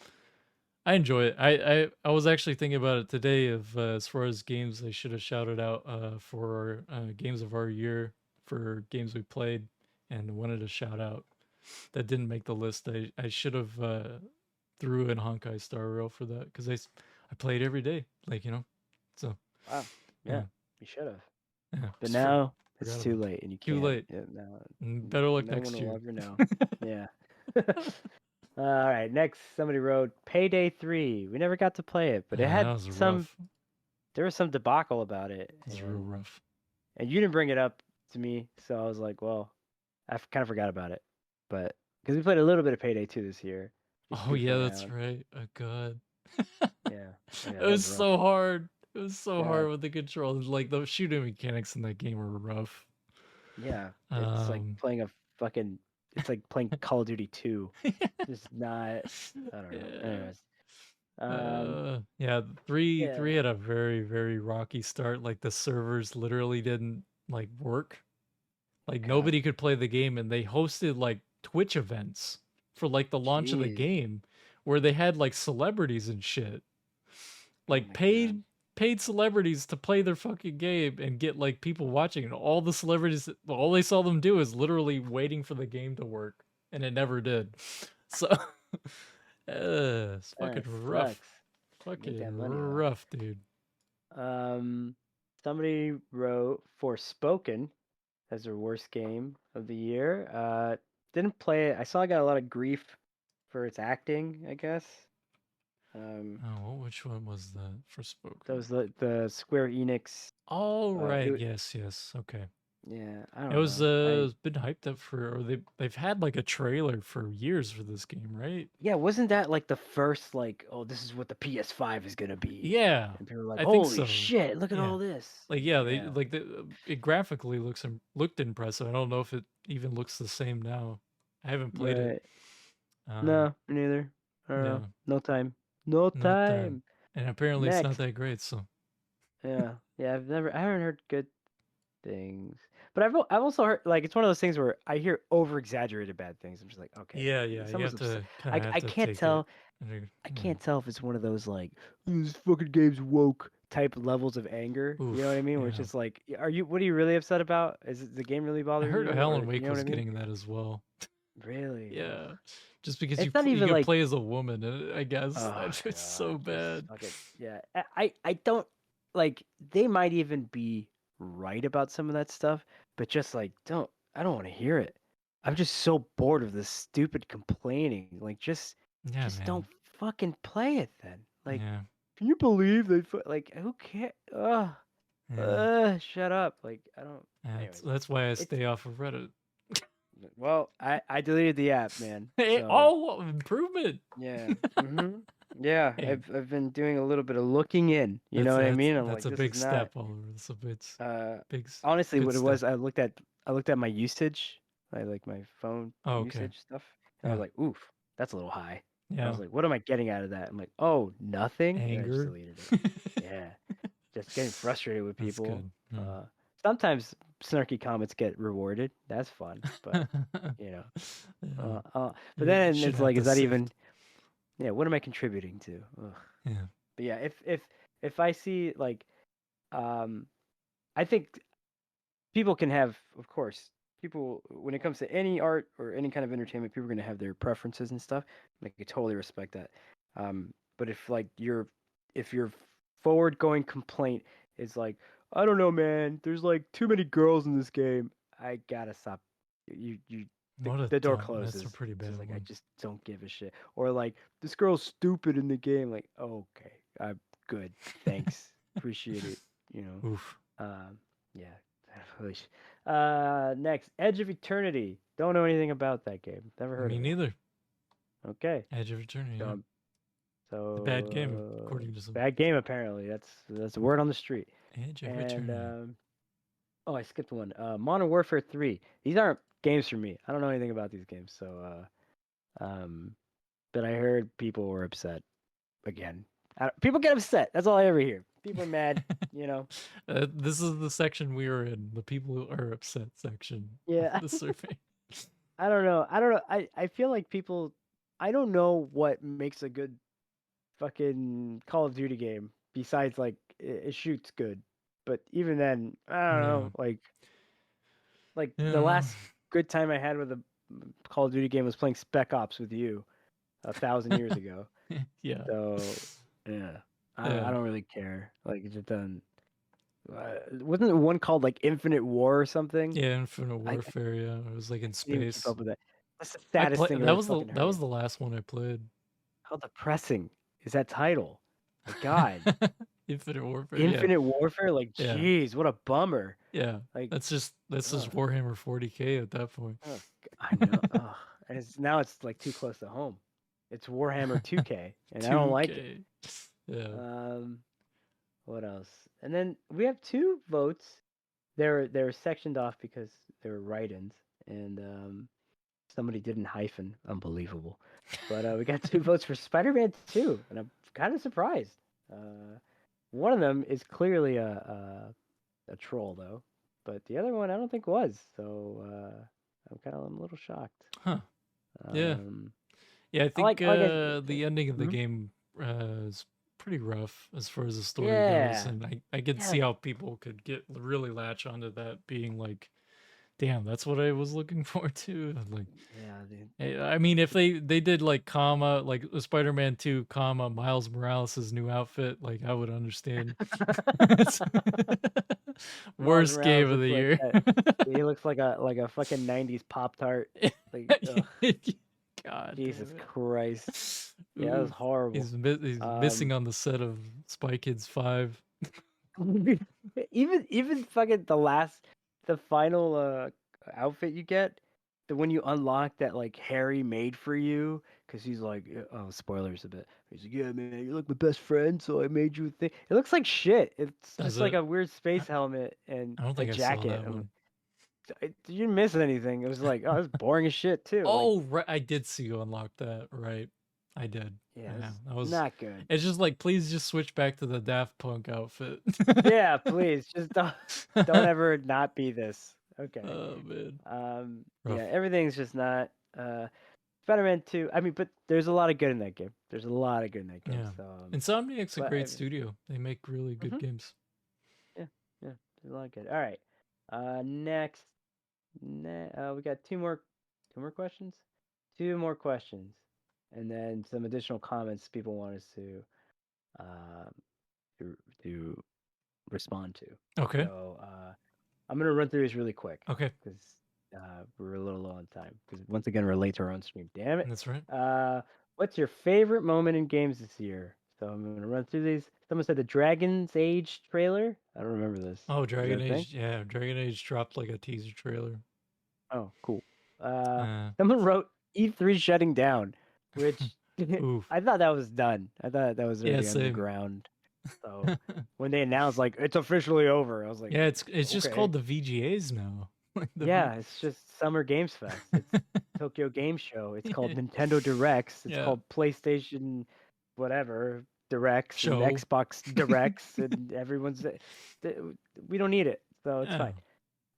I enjoy it. I was actually thinking about it today of as far as games I should have shouted out for games of our year for games we played and wanted to shout out that didn't make the list. I should have threw in Honkai Star Rail for that because I played every day, like so Wow. yeah, Yeah, you should have. yeah. But Just now it's forgot too about that. late, and you Too can't. late. Yeah, now Better luck no one next will year. ever know. Yeah. All right. Next, somebody wrote Payday 3. We never got to play it, but it That had was some. rough. There was some debacle about it, It was real rough. and you didn't bring it up to me, so I was like, well, kind of forgot about it. But because we played a little bit of Payday 2 this year, just Oh goof yeah, that's around. right. Oh god. Yeah. Oh yeah, It that was was rough. so hard. It was so Yeah. hard with the controls. Like the shooting mechanics in that game were rough. Yeah. It's like Um, playing a fucking. It's like playing Call of Duty 2. Just not. I don't know. yeah. Anyways. Um. Yeah, three Yeah. had a very, very rocky start. Like the servers literally didn't like work. Like God. nobody could play the game and they hosted like Twitch events for like the launch of the Jeez. game where they had like celebrities and shit. Oh Like my God. paid celebrities to play their fucking game and get like people watching and all the celebrities all they saw them do is literally waiting for the game to work and it never did. So it's fucking That rough. sucks. Make Fucking that money though. rough, dude. Um, somebody wrote Forspoken as their worst game of the year. Didn't play it. I saw I got a lot of grief for its acting, I guess. Um, Oh, which one was that for that spoken? was the Square Enix. All right, It, yes, yes. Okay. yeah, I It don't was know. been hyped up for or they've had like a trailer for years for this game, right? Yeah, wasn't that like the first like, oh, this is what the PS5 is gonna be, Yeah. and people were like, I think holy so. shit, look at Yeah. all this. Like yeah, they Yeah, like it graphically looked impressive. I don't know if it even looks the same now. I haven't played it. right. Um No, me neither. I don't yeah, know. No time. No no time. time. And apparently it's not Next. that great, so Yeah, yeah. I haven't heard good things, but I've also heard like it's one of those things where I hear over exaggerated bad things. I'm just like, okay, yeah, you someone's have upset. to kind of have I to can't take it. tell. I Yeah. can't tell if it's one of those like this fucking game's woke type levels of anger. You know what I Oof, mean? Where it's yeah. just like, are you? What are you really upset about? Is the game really I bothering heard you, Alan or you Wake know what was I mean? getting that as well. Really? Ugh. Yeah, just because It's not you even could like, play as a woman, I guess oh that's just so god, just bad. fucking yeah. I don't like. They might even be right about some of that stuff, but just like don't. I don't want to hear it. I'm just so bored of this stupid complaining. Like Yeah, just don't man. fucking play it then. Like, Yeah, can you believe they like who cares? yeah. Shut up. Like I don't. That's Anyways, that's why I it's stay off of Reddit. well, I deleted the app, man. Hey, So. oh, improvement. Yeah. Yeah, Hey, I've been doing a little bit of looking in. You know what I mean? I'm that's like, a this big is not. step, Oliver. That's a big, Uh, big, honestly, good what it step. was, I looked at my usage, like my phone Oh, okay. usage stuff, and I was Yeah, like, oof, that's a little high. And I yeah. was like, what am I getting out of that? I'm like, oh, nothing, and I just Anger. deleted it. Yeah, just getting frustrated with That's people. good. Hmm. Sometimes snarky comments get rewarded. That's fun, but you know, Yeah. but You then should it's have like, is to that even? sift. Yeah, what am I contributing to? Ugh. Yeah. But yeah, if I see like um I think people can have, of course, people when it comes to any art or any kind of entertainment, people are gonna have their preferences and stuff. And I could totally respect that. But if like if your forward going complaint is like, I don't know, man, there's like too many girls in this game. I gotta stop. You What a the door dumb. That's a closes. pretty It's just bad like I one. just don't give a shit. Or like this girl's stupid in the game. Like okay, I'm good. Thanks, appreciate it. You know. Oof. Yeah. Next, Edge of Eternity. Don't know anything about that game. Never heard Me of it. neither. Okay. Edge of Eternity. So, Yeah. A bad game, according to some. bad game apparently. That's the word on the street. Edge of And Eternity. oh, I skipped one. Modern Warfare 3. These aren't games for me. I don't know anything about these games. So but I heard people were upset again. People get upset. That's all I ever hear. People are mad. You know. This is the section we are in, the people who are upset section of Yeah. the survey. I don't know. I don't know. I feel like people. I don't know what makes a good fucking Call of Duty game besides like it shoots good. But even then, I don't Yeah. know. Like the Yeah. last good time I had with a Call of Duty game was playing Spec Ops with you 1,000 years ago. Yeah. So yeah, I Yeah. don't really care. Like it just doesn't. Wasn't there one called like Infinite War or something? Yeah, Infinite I Warfare, yeah. It was like I in can't even keep space. up with that. That's the saddest thing I've ever fucking That was heard. the last one I played. How depressing is that title? My God, Infinite Warfare, yeah. Infinite Warfare. Like, Yeah. jeez, what a bummer. Yeah. Like, That's just ugh, Warhammer 40K at that point. ugh, I know. Ugh. And now it's like too close to home. It's Warhammer 2K, and I don't like it. 2K. Yeah. Um, what else? And then we have two votes. They were sectioned off because they were write-ins, and somebody didn't hyphen. Unbelievable. But we got two votes for Spider-Man 2, and I'm kind of surprised. One of them is clearly a troll though, but the other one I don't think was. So I'm a little shocked. Huh. Yeah. Um, Yeah, I I think like I the ending of the mhm. game is pretty rough as far as the story goes, Yeah, and I could yeah, see how people could get really latch onto that being like, damn, that's what I was looking forward to. Like, yeah, dude. I mean, if they did like comma like Spider-Man 2 comma Miles Morales' new outfit, like I would understand. It's- Miles Worst game Morales of looks the like year. that. He looks like a fucking '90s Pop Tart. Like, ugh, God Jesus damn Christ. it. Yeah, that was Oof. horrible. He's missing Um, on the set of Spy Kids 5. even fucking the final outfit you get, the one you unlock that like Harry made for you, because he's like, oh, spoilers a bit. He's like, yeah, man, you're like my best friend, so I made you a thing. It looks like shit. It's Does just like it? a weird I, space helmet and I don't a think I saw jacket. that one. You didn't miss anything. It was like, oh, it's boring as shit too. Like, Oh, right. I did see you unlock that. Right. I did. yeah, Yeah. it's That was. not good. It's just like, please just switch back to the Daft Punk outfit. Yeah, please, just don't ever not be this. Okay. Oh, man. Yeah, Rough. everything's just not. Spider-Man 2. I mean, but there's a lot of good in that game. There's a lot of good in that game. Yeah. So, Insomniac's a but great studio. They make really good mhm, games. yeah, yeah, there's a lot of good. All right. Next, we got two more questions, two more questions, and then some additional comments people want us um, to to respond to. Okay. So, I'm gonna run through these really quick Okay. because we're a little low on time. Because once again, we're late to our own stream. Damn it. That's right. Uh, what's your favorite moment in games this year? So I'm gonna run through these. Someone said the Dragon's Age trailer. I don't remember this. Oh, Is that Dragon a thing? Age. Yeah. Dragon Age dropped like a teaser trailer. Oh, cool. Uh, Uh, someone wrote E3 shutting down, which oof. I thought that was done. I thought that was Yeah, already same. underground. So when they announced like it's officially over, I was like, Yeah, it's just okay. called the VGAs now. Like the Yeah, it's just Summer Games Fest. It's Tokyo Game Show. It's called Nintendo Directs. It's Yeah. called PlayStation whatever Directs and Show. Xbox Directs and we don't need it. So it's Yeah. fine.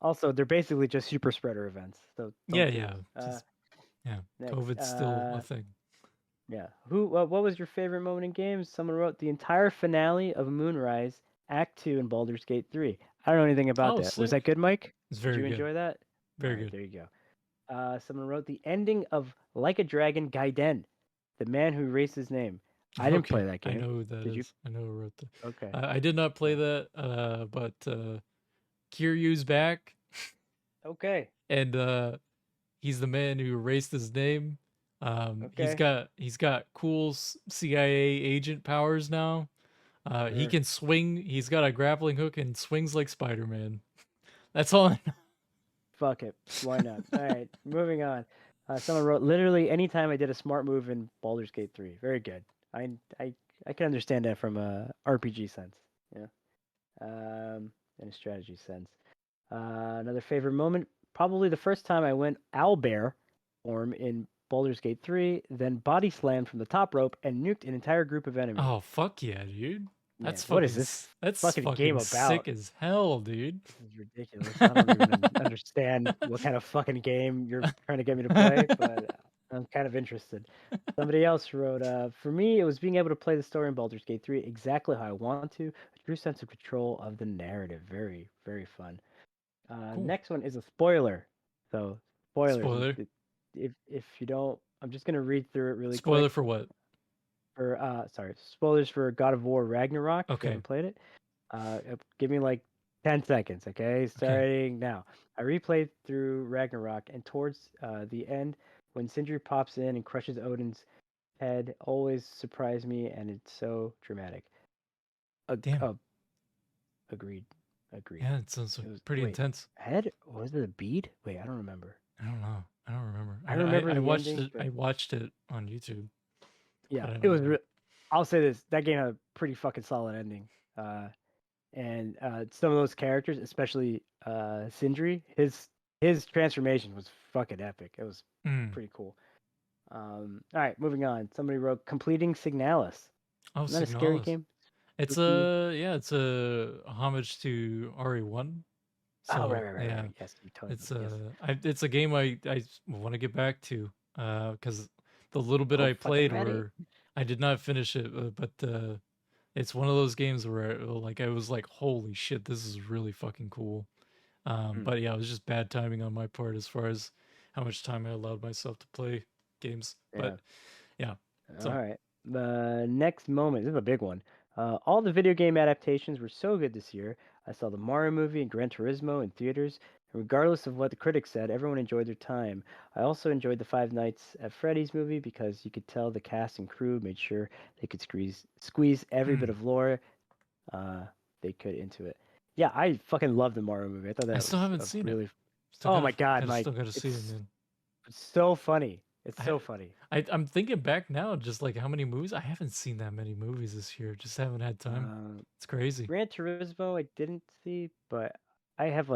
Also, they're basically just super spreader events. So Yeah, don't do yeah. those. Just yeah. Next. COVID's still a thing. Yeah. What was your favorite moment in games? Someone wrote the entire finale of Moonrise Act 2 and Baldur's Gate 3. I don't know anything about Oh, that. Was sick. that good, Mike? It's Did very you good. enjoy that? All Very right, good. there you go. Someone wrote the ending of Like a Dragon Gaiden, the man who erased his name. I didn't Okay. play that I game. know who that Did you? is. I know who wrote that. Okay. I did not play Yeah. that, but Kiryu's back, Okay. and he's the man who erased his name. Okay. He's got cool CIA agent powers now. He Sure. can swing. He's got a grappling hook and swings like Spider-Man. That's all I know. Fuck it. Why not? All right. Moving on. Someone wrote literally anytime I did a smart move in Baldur's Gate 3. Very good. I I I can understand that from a RPG sense. Yeah. In a strategy sense. Another favorite moment, probably the first time I went owlbear form in Baldur's Gate 3, then body slammed from the top rope and nuked an entire group of enemies. Oh fuck yeah, dude. Man, what is this That's fucking game fucking about? sick as hell, dude. This is ridiculous. I don't even understand what kind of fucking game you're trying to get me to play, but I'm kind of interested. Somebody else wrote, for me, it was being able to play the story in Baldur's Gate 3 exactly how I want to, a true sense of control of the narrative. Very, very fun. Cool. Next one is a spoiler. So, spoilers. Spoiler. If you don't, I'm just gonna read through it really quick. Spoiler for what? For sorry, spoilers for God of War Ragnarok. If you Okay. haven't played it, give me like 10 seconds, okay? Starting now. I replayed through Ragnarok, and towards the end, when Sindri pops in and crushes Odin's head, always surprised me, and it's so dramatic. Damn. Agreed. Agreed. Yeah, it sounds It was pretty wait, intense. head? Or was it a bead? Wait, I don't remember. I don't know. I don't remember. I remember I the watched ending, it. but I watched it on YouTube. yeah, But I it don't was. know. I'll say this: that game had a pretty fucking solid ending. And some of those characters, especially Sindri, his transformation was fucking epic. It was pretty cool. All right, moving on. Somebody wrote completing Signalis. Oh, Isn't that a scary Signalis. game? It's Spooky. it's a homage to RE1. Oh, So yeah, right. Yes, you told me. Yes. it's a game I want to get back to because the little bit Oh, I fucking played ready. where I did not finish it, but it's one of those games where like I was like, holy shit, this is really fucking cool. But yeah, it was just bad timing on my part as far as how much time I allowed myself to play games. Yeah. But yeah, All so right. The next moment, this is a big one. All the video game adaptations were so good this year. I saw the Mario movie and Gran Turismo in theaters, and regardless of what the critics said, everyone enjoyed their time. I also enjoyed the Five Nights at Freddy's movie because you could tell the cast and crew made sure they could squeeze every bit of lore uh, they could into it. Yeah, I fucking love the Mario movie. I thought I that still was haven't a seen it. really. Still Oh my God, Mike! gotta see it, man. It's so funny. It's I, so funny. I'm thinking back now, just like how many movies I haven't seen that many movies this year. Just haven't had time. Uh, It's crazy. Gran Turismo I didn't see, but I have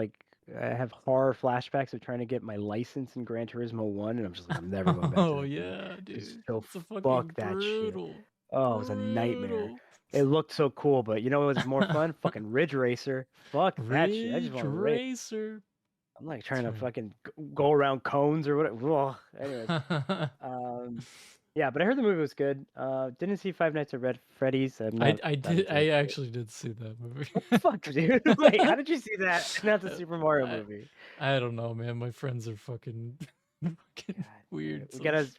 horror flashbacks of trying to get my license in Gran Turismo 1, and I'm just like, I'm never going back to Oh that game. yeah, Just dude, so it's a fucking fuck that shit. brutal, Oh, it was a nightmare. brutal. It looked so cool, but you know what was more fun? Fucking Ridge Racer. Fuck that shit. I just Ridge want to race. Racer. I'm like trying That's to right. fucking go around cones or whatever. Ugh. Anyways, um, yeah, but I heard the movie was good. Didn't see Five Nights at Freddy's. I'm not into I it. actually did see that movie. What the fuck, dude? Wait, how did you see that? Not the Super Mario I movie. I don't know, man. My friends are fucking fucking God, weird.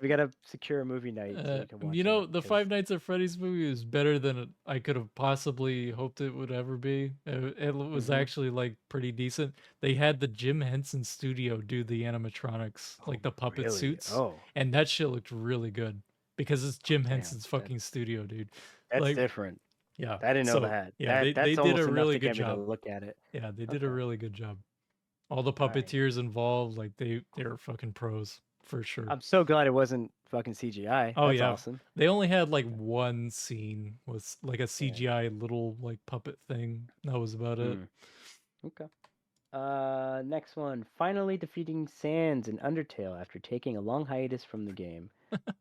we gotta secure a movie night so we can watch You that. know, the Cause Five Nights at Freddy's movie is better than I could have possibly hoped it would ever be. It was hmm actually like pretty decent. They had the Jim Henson studio do the animatronics, Oh, like the puppet really? suits, Oh, and that shit looked really good because it's Jim damn. Henson's fucking studio, dude. That's Like, different. yeah. I didn't know So that. yeah, they That's did almost a enough really to good get me to job. look at it. Yeah, they did a Okay. really good job. All the All right. puppeteers involved, like they were fucking pros for sure. I'm so glad it wasn't fucking CGI. Oh That's yeah, awesome. they only had like one scene with like a Yeah. CGI little like puppet thing. That was about it. Mm. Okay. Next one. Finally defeating Sans in Undertale after taking a long hiatus from the game.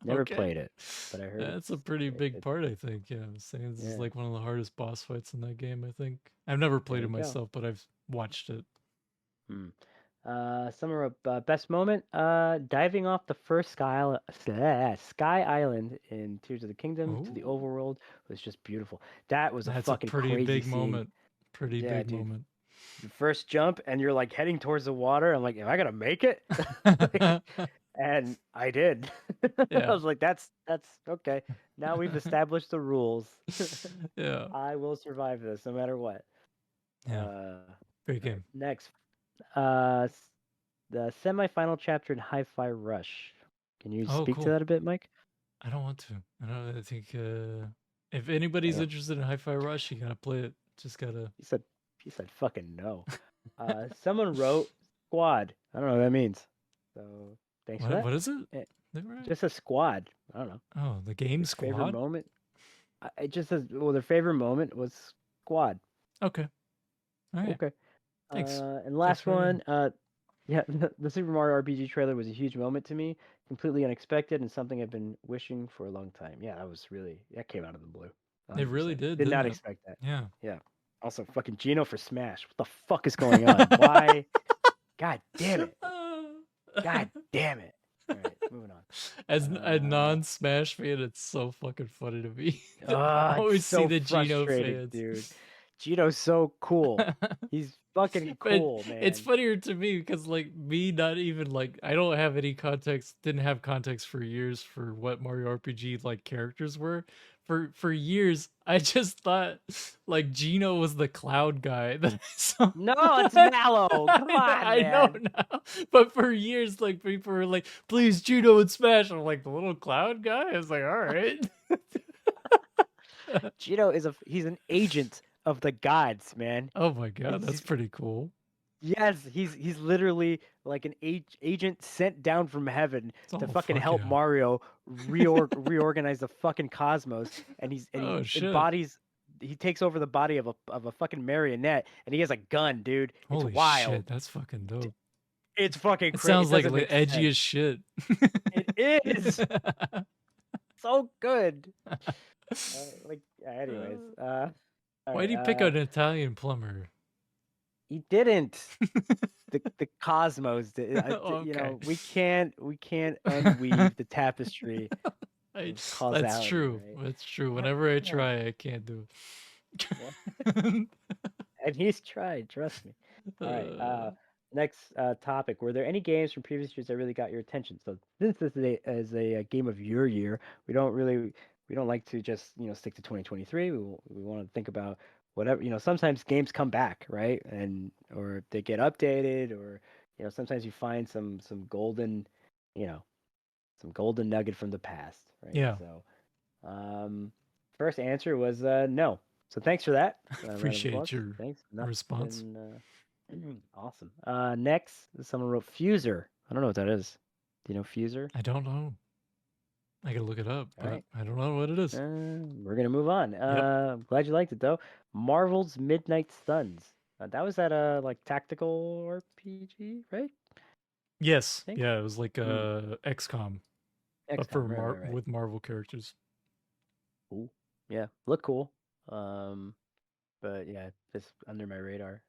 Never Okay, played it, but I heard that's a pretty big it's part, I think. Yeah, Sans is yeah. like one of the hardest boss fights in that game. I think I've never There played it you go. myself, but I've watched it. Hmm. Summer of best moment. Diving off the first sky island in Tears of the Kingdom to the Oh, overworld was just beautiful. That was a that's a fucking pretty crazy big scene. moment. Pretty Yeah, big dude. moment. The first jump and you're like heading towards the water. I'm like, am I gonna make it? Like, and I did. I Yeah, was like, that's okay. Now we've established the rules. yeah, I will survive this no matter what. yeah. All Great right, game. next. The semi-final chapter in Hi-Fi Rush. Can you Oh, speak to cool. that a bit, Mike? I don't want to. I don't. I think if anybody's Damn, interested in Hi-Fi Rush, you gotta play it. Just gotta. he said fucking no. Someone wrote squad. I don't know what that means. So thanks for What? that. What is it? Eh, Never. Just a squad. I don't know. Oh, the game Their favorite Squad. moment. It just says well, their favorite moment was squad. Okay. All right. Okay. Thanks. And Thanks last for one. Yeah, the Super Mario RPG trailer was a huge moment to me, completely unexpected and something I've been wishing for a long time. Yeah, that came out of the blue. It really 100%. did, Did didn't not it? expect that. Yeah. Yeah. Also, fucking Gino for Smash. What the fuck is going on? Why? God damn it. God damn it. All right, moving As a on. non-Smash fan, it's so fucking funny to me. I It's always see so the Geno frustrating, fans. dude. Gino's so cool. He's fucking But cool, it's man. funnier to me because like me not even like I don't have any context, didn't have context for years for what Mario RPG like characters were. For years I just thought like Gino was the cloud guy that I saw. No, it's Mallow. Come on, I know man. now. But for years like people were like, please Gino and Smash. I'm like the little cloud guy? I was like, all right. Gino he's an agent of the gods, man. Oh my god, It's, that's he's, pretty cool. yes, he's literally like an agent sent down from heaven to Oh fucking fuck help yeah. Mario reorganize the fucking cosmos, and he Oh shit. embodies. He takes over the body of a fucking marionette, and he has a gun, dude. It's Holy wild. shit, that's fucking dope. It's fucking It crazy. It sounds like doesn't make edgy sense. as shit. It is so good. Anyways, all Why'd right. you pick an Italian plumber? He didn't. The cosmos. Okay. We can't unweave the tapestry I, of that's causality, true. right? That's true. What? Whenever I Yeah. try, I can't do What? it. And he's tried. Trust me. All right. Next topic. Were there any games from previous years that really got your attention? So this is a game of your year. We don't like to just stick to 2023. We want to think about whatever Sometimes games come back, right? And or they get updated, or sometimes you find some golden, you know some golden nugget from the past, right? Yeah, So first answer was no. So thanks for that. Round of applause. appreciate your Thanks. response. Nothing. Awesome. Next, someone wrote Fuser. I don't know what that is. Do you know Fuser? I don't know. I gotta look it up, All but right. I don't know what it is. We're gonna move on. Yep. I'm glad you liked it though. Marvel's Midnight Suns. That was at a like tactical RPG, right? I Yes. think. Yeah, it was like Mm, XCOM, but XCOM. for Right. with Marvel characters. Cool. Yeah, look cool. Um, but yeah, just under my radar.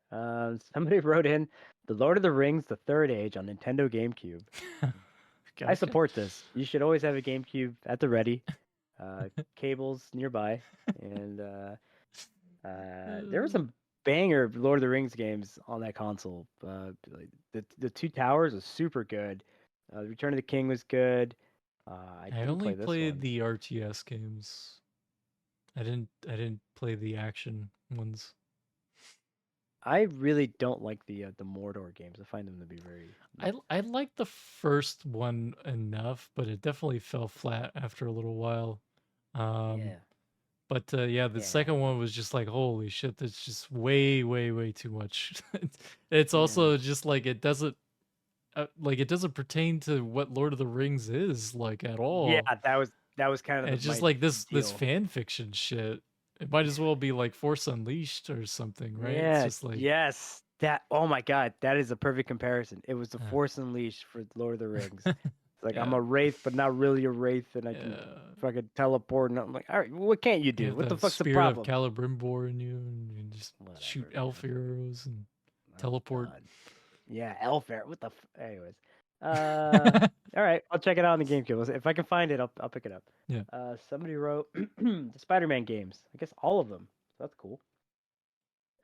Somebody wrote in The Lord of the Rings: The Third Age on Nintendo GameCube. I Gotcha. support this. You should always have a GameCube at the ready, cables nearby, and there were some banger Lord of the Rings games on that console. Like the Two Towers was super good. Return of the King was good. I I didn't only play this played one. the RTS games. I didn't play the action ones. I really don't like the Mordor games. I find them to be very. I liked the first one enough, but it definitely fell flat after a little while. Um, Yeah. but yeah, the Yeah. second one was just like, holy shit, that's just way too much. It's Yeah. also just like it doesn't pertain to what Lord of the Rings is like at Yeah, all. that was kind of And the it's just my like this deal. fan fiction shit. It might as well be like Force Unleashed or something, right? It's Yeah, just like yes. That oh my god, that is a perfect comparison. It was the uh, Force Unleashed for Lord of the Rings. It's like I'm yeah, a wraith, but not really a wraith, and I can yeah. fucking teleport. And I'm like, all right, what can't you You do? have What the the fuck's the spirit of problem? Celebrimbor in you, and you can just shoot Whatever, elf man. arrows and Oh teleport. god. Yeah, Elfair. What the? Anyways, all right, I'll check it out on the GameCube. If I can find it, I'll pick it up. Yeah, Somebody wrote the Spider-Man games. I guess all of them. So that's cool.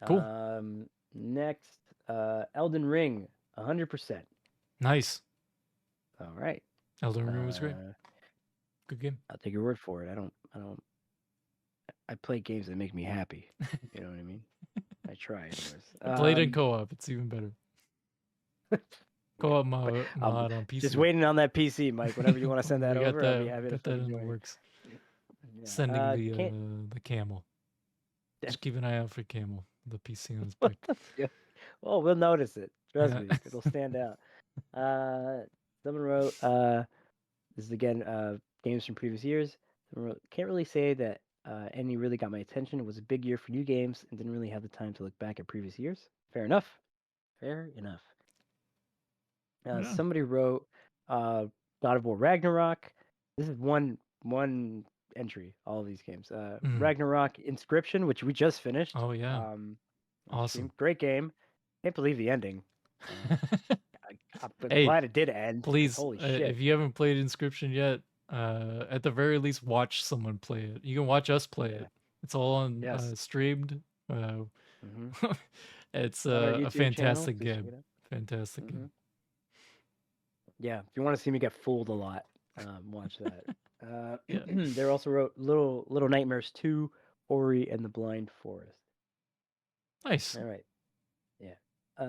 cool, Next, Elden Ring, 100%. nice. All right. Elden Ring was great. Uh, Good game. I'll take your word for it. I play games that make me happy. You know what I mean? I try, anyways. I played in co-op. It's even better. Co-op I'm mod on just PC. waiting on that PC, Mike. Whenever you want to send that We got over, I'll be that. happy to Got that fucking in the join you. works. Yeah. Sending Can't. the camel. Just keep an eye out for camel. The PC on his Well, pick. that's good. Well, we'll notice it. Trust Yeah. me, it'll stand out. Someone wrote, this is again games from previous years. Someone wrote, can't really say that any really got my attention. It was a big year for new games and didn't really have the time to look back at previous years. Fair enough. Fair enough. Yeah. Somebody wrote God of War Ragnarok. This is one entry. All of these games. Mm. Ragnarok Inscription, which we just finished. Oh yeah. On stream. Awesome. Great game. Can't believe the ending. Uh, I'm Hey, glad it did end because please, holy if shit. you haven't played Inscription yet, at the very least, watch someone play it. You can watch us play Yeah. it. It's all on Yes. streamed. Uh, Hmm. it's On our a YouTube channel, fantastic please check game. it out. Fantastic Hmm. game. Yeah, if you want to see me get fooled a lot, watch that. Yeah. They also wrote Little Nightmares 2, Ori and the Blind Forest. Nice. All right. Yeah. I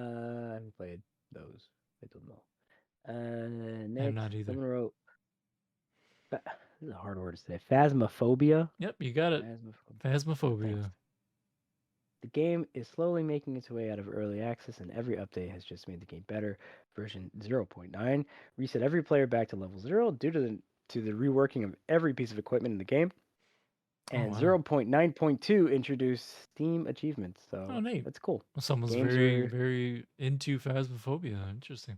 haven't played those. I don't know. I'm Next, not either. someone wrote. This is a hard word to say. Phasmophobia. Yep, you got it. Phasmophobia. Thanks. Phasmophobia. The game is slowly making its way out of early access, and every update has just made the game better. Version 0.9 reset every player back to level 0 due to the reworking of every piece of equipment in the game. Oh And wow. 0.9.2 introduced Steam achievements, Oh so neat. that's cool. Well, someone's Games very are very into Phasmophobia. Interesting.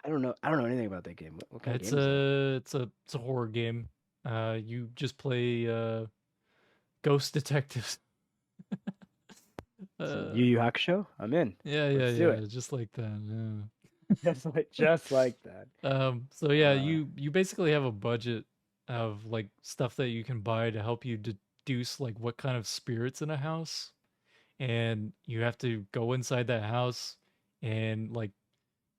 I don't know anything about that game. What kind of It's game is that? a horror game. You just play ghost detectives. Some uh, Yu Yu Hakusho? I'm in. yeah, yeah, Let's do yeah. it. Just like that. Yeah. Just like that. So yeah, Uh, you basically have a budget of like stuff that you can buy to help you deduce like what kind of spirits in a house, and you have to go inside that house and like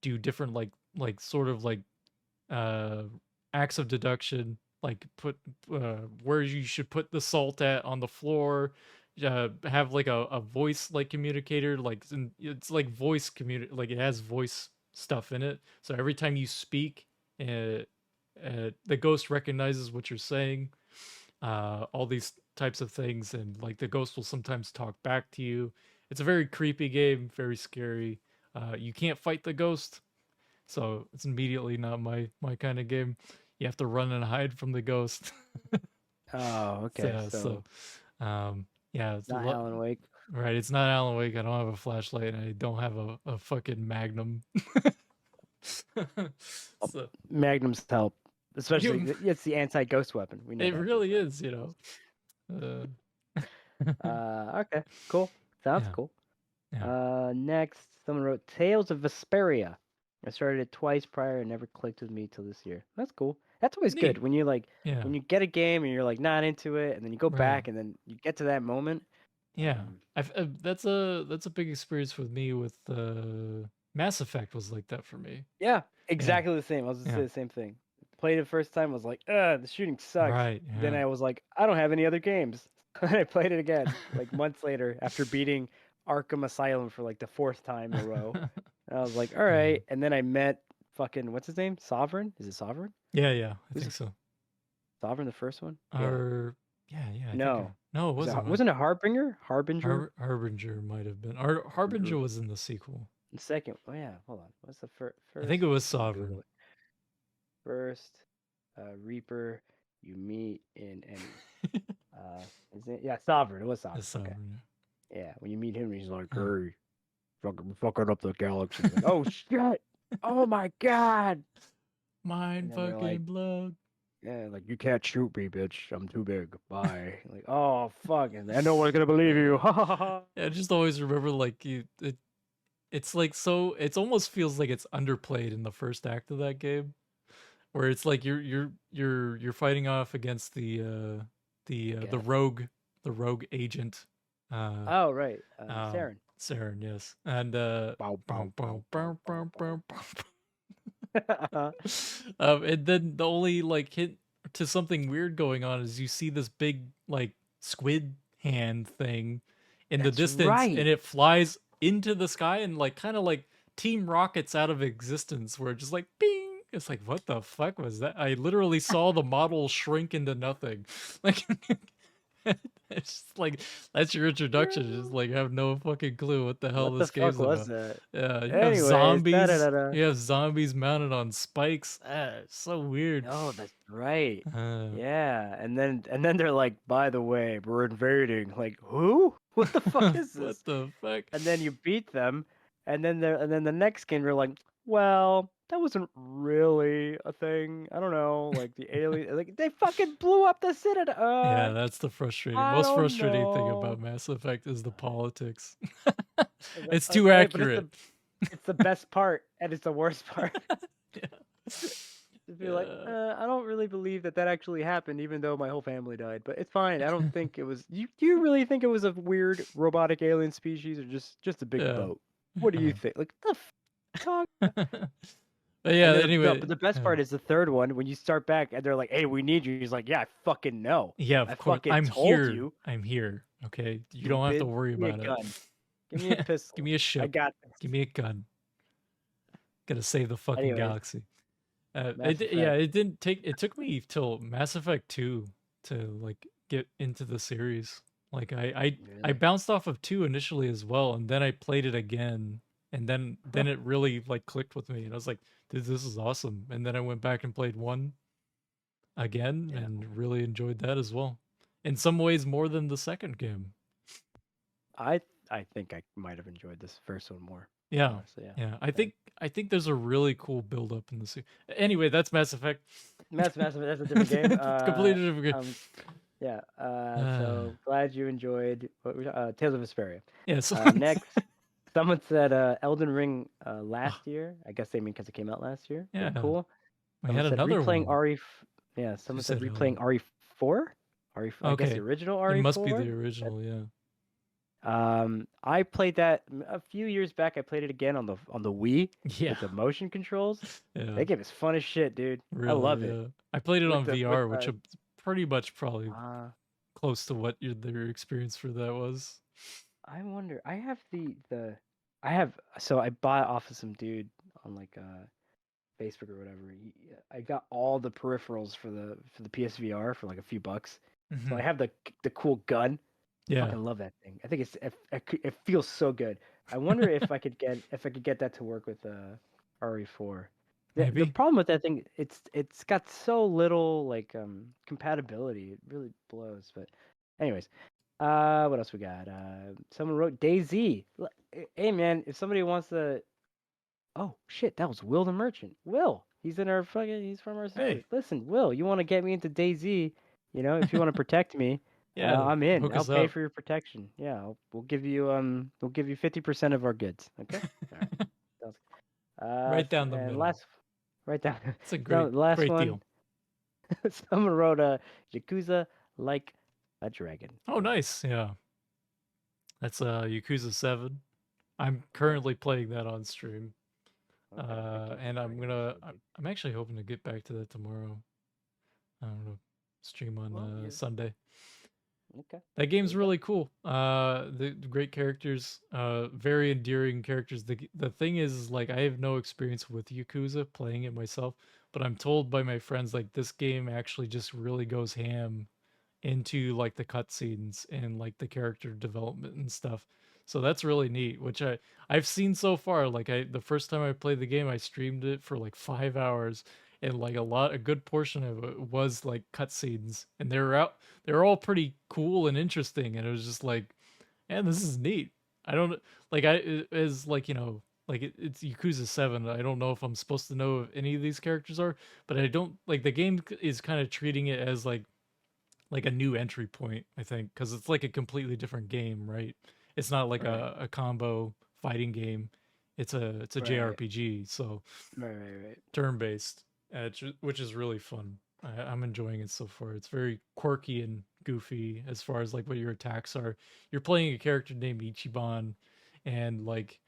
do different like sort of like uh acts of deduction, like put where you should put the salt at on the floor, have like a voice like communicator, like it's like voice like it has voice stuff in it, so every time you speak, uh, the ghost recognizes what you're saying, all these types of things, and like the ghost will sometimes talk back to you. It's a very creepy game, very scary. You can't fight the ghost, so it's immediately not my kind of game. You have to run and hide from the ghost. oh, okay. So So yeah, it's not Alan Wake. right. It's not Alan Wake. I don't have a flashlight, and I don't have a fucking Magnum. Oh, So Magnums help, especially you, it's the anti-ghost weapon. We know it that for a really fact. is, you know. Okay, cool. Sounds Yeah, cool. yeah. Next, someone wrote Tales of Vesperia. I started it twice prior and never clicked with me till this year. That's cool. That's always good Neat. when you like Yeah, when you get a game and you're like not into it, and then you go right. back and then you get to that moment. Yeah, that's a big experience with me with Mass Effect was like that for me. Yeah, Yeah, exactly the same. I was gonna say yeah. the same thing. Played it first time, was like, the shooting sucks. Right, Then yeah. I was like, I don't have any other games. And I played it again, like months later, after beating Arkham Asylum for like the fourth time in a row. And I was like, all Uh, right. And then I met fucking what's his name? Sovereign? Is it Sovereign? yeah, yeah, I Who's think it? so. Sovereign the first one? Yeah. Or yeah, yeah, I think No. no, it Was it wasn't. wasn't it Harbinger? Harbinger? Harbinger might have been. Harbinger. Harbinger was in the sequel. The second. Oh yeah. Hold on. What's the I think first? it was Let me Google Sovereign. it. First, Reaper. You meet in any. Is it? Yeah, Sovereign. It was Sovereign. It's Okay. Sovereign. Yeah, when you meet him, he's like, Yeah. "Hey, fucking up the galaxy." Like, oh shit! Oh my god! And Mind then they're like, fucking blood. "Yeah, like you can't shoot me, bitch. I'm too big. Bye." Like, oh fuck! And I know one's gonna believe you. Ha ha ha. Yeah, I just always remember like it's like so it almost feels like it's underplayed in the first act of that game, where it's like you're fighting off against Okay. the rogue agent, uh Oh right, um Saren. Saren, yes, and Bow bow bow, bow bow, bow bow, bow bow, bow. bow, bow. And then the only like hint to something weird going on is you see this big like squid hand thing in the That's distance, right. and it flies into the sky and like kind of like Team Rockets out of existence, where it's just like bing. It's like, what the fuck was that? I literally saw the model shrink into nothing. Like it's just like that's your introduction. Just like I have no fucking clue what the hell What the this fuck game's was about. that? Yeah, you have Anyways, da da zombies. da da. You have zombies mounted on spikes. It's so weird. Oh, that's right. Uh, Yeah, and then they're like, by the way, we're invading. Like, who? What the fuck is what this? the fuck? And then you beat them, and then the next game you're like, well, that wasn't really a thing. I don't know, like the alien, like they fucking blew up the citadel. Yeah, that's the frustrating, I most don't frustrating thing know. about Mass Effect is the politics. Like, It's too hey, but accurate. it's the best part, and it's the worst part. Yeah. To be like, Yeah. I don't really believe that actually happened, even though my whole family died. But it's fine. I don't think it was. Do you really think it was a weird robotic alien species, or just a big Yeah. boat? What do you think? Like the talk. But yeah, And then anyway, but the best part is the third one when you start back and they're like, "Hey, we need you." He's like, "Yeah, I fucking know. yeah, I of course. fucking I'm told here. you, I'm here. Okay. You don't have to stupid. worry Give me a about it. gun. Give me a Give pistol. me a I ship. got this." Give me a gun. Gotta save the fucking Anyways, galaxy. Mass Yeah, Effect. it didn't take. It took me till Mass Effect 2 to like get into the series. Like I Really? bounced off of 2 initially as well, and then I played it again, and then it really like clicked with me, and I was like, dude, this is awesome. And then I went back and played 1 again, Yeah. and really enjoyed that as well. In some ways, more than the second game. I I think I might have enjoyed this first one more. Yeah, Honestly, yeah. yeah. Yeah. I think there's a really cool build up in the series. Anyway, that's Mass Effect. Massive. That's a different game. Completely different game. Yeah. Uh, So glad you enjoyed Tales of Vesperia. yeah. So Next, someone said Elden Ring ah, last year. I guess they mean because it came out last year. Very yeah, cool. we Someone had said another replaying one. RE. Yeah. Who Someone said said replaying RE4. I guess the okay? original It must be RE4. the original. Yeah. I played that a few years back. I played it again on the Wii Yeah. with the motion controls. Yeah. That game is fun as shit, dude. I Really. love it. Yeah. I played it With on the with VR, which is pretty much probably uh close to what their experience for that was. I wonder. I have I have so I bought off of some dude on like Facebook or whatever. I got all the peripherals for the PSVR for like a few bucks. So Hmm. I have the cool gun. Yeah. Fucking love that thing. I think it feels so good. I wonder if I could get that to work with RE4. The Maybe. problem with that thing, it's got so little like compatibility. It really blows. But anyways, what else we got? Someone wrote DayZ. Hey man, if somebody wants to, oh shit, that was Will the Merchant. Will, he's from our server. Hey. Listen, Will, you want to get me into DayZ? You know, if you want to protect me, Yeah. I'm in. Hook I'll us pay up. for your protection. Yeah, we'll give you 50% of our goods. Okay. All right. Sounds Right down the and middle. last, right down. It's a So great, the last great one, deal. someone wrote Yakuza like a dragon. Oh, nice. Yeah. That's Yakuza 7. I'm Yeah. currently playing that on stream. Okay. I keep And I'm forgetting gonna. so good. I'm actually hoping to get back to that tomorrow. I don't know. Stream on Well, yeah. Sunday. Okay. That There game's you go. really cool. The great characters, very endearing characters. The thing is, like, I have no experience with Yakuza playing it myself, but I'm told by my friends like this game actually just really goes ham into like the cutscenes and like the character development and stuff. So that's really neat, which I've seen so far. Like the first time I played the game, I streamed it for like 5 hours, and like a good portion of it was like cutscenes, and they're all pretty cool and interesting, and it was just like, man, this is neat. I don't like as like like it's Yakuza 7. I don't know if I'm supposed to know if any of these characters are, but I don't like the game is kind of treating it as like a new entry point, I think, because it's like a completely different game, right? It's not like Right. a combo fighting game. It's a Right. JRPG, so Right. Right. Right. turn based, which is really fun. I'm enjoying it so far. It's very quirky and goofy as far as like what your attacks are. You're playing a character named Ichiban, and like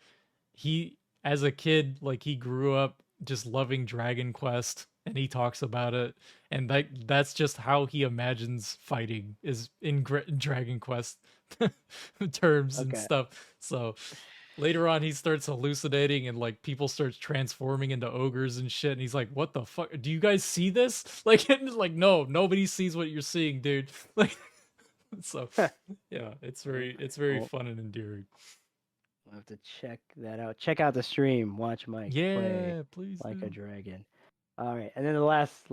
he as a kid like he grew up just loving Dragon Quest, and he talks about it, and that's just how he imagines fighting is in Dragon Quest terms and Okay. stuff. So later on he starts hallucinating, and like people starts transforming into ogres and shit, and he's like, what the fuck, do you guys see this? Like, and like, no, nobody sees what you're seeing, dude. Like, so yeah, it's very Well, fun and endearing. I'll have to check that out. Check out the stream. Watch Mike play Yeah, please like a do. dragon. All right, and then the last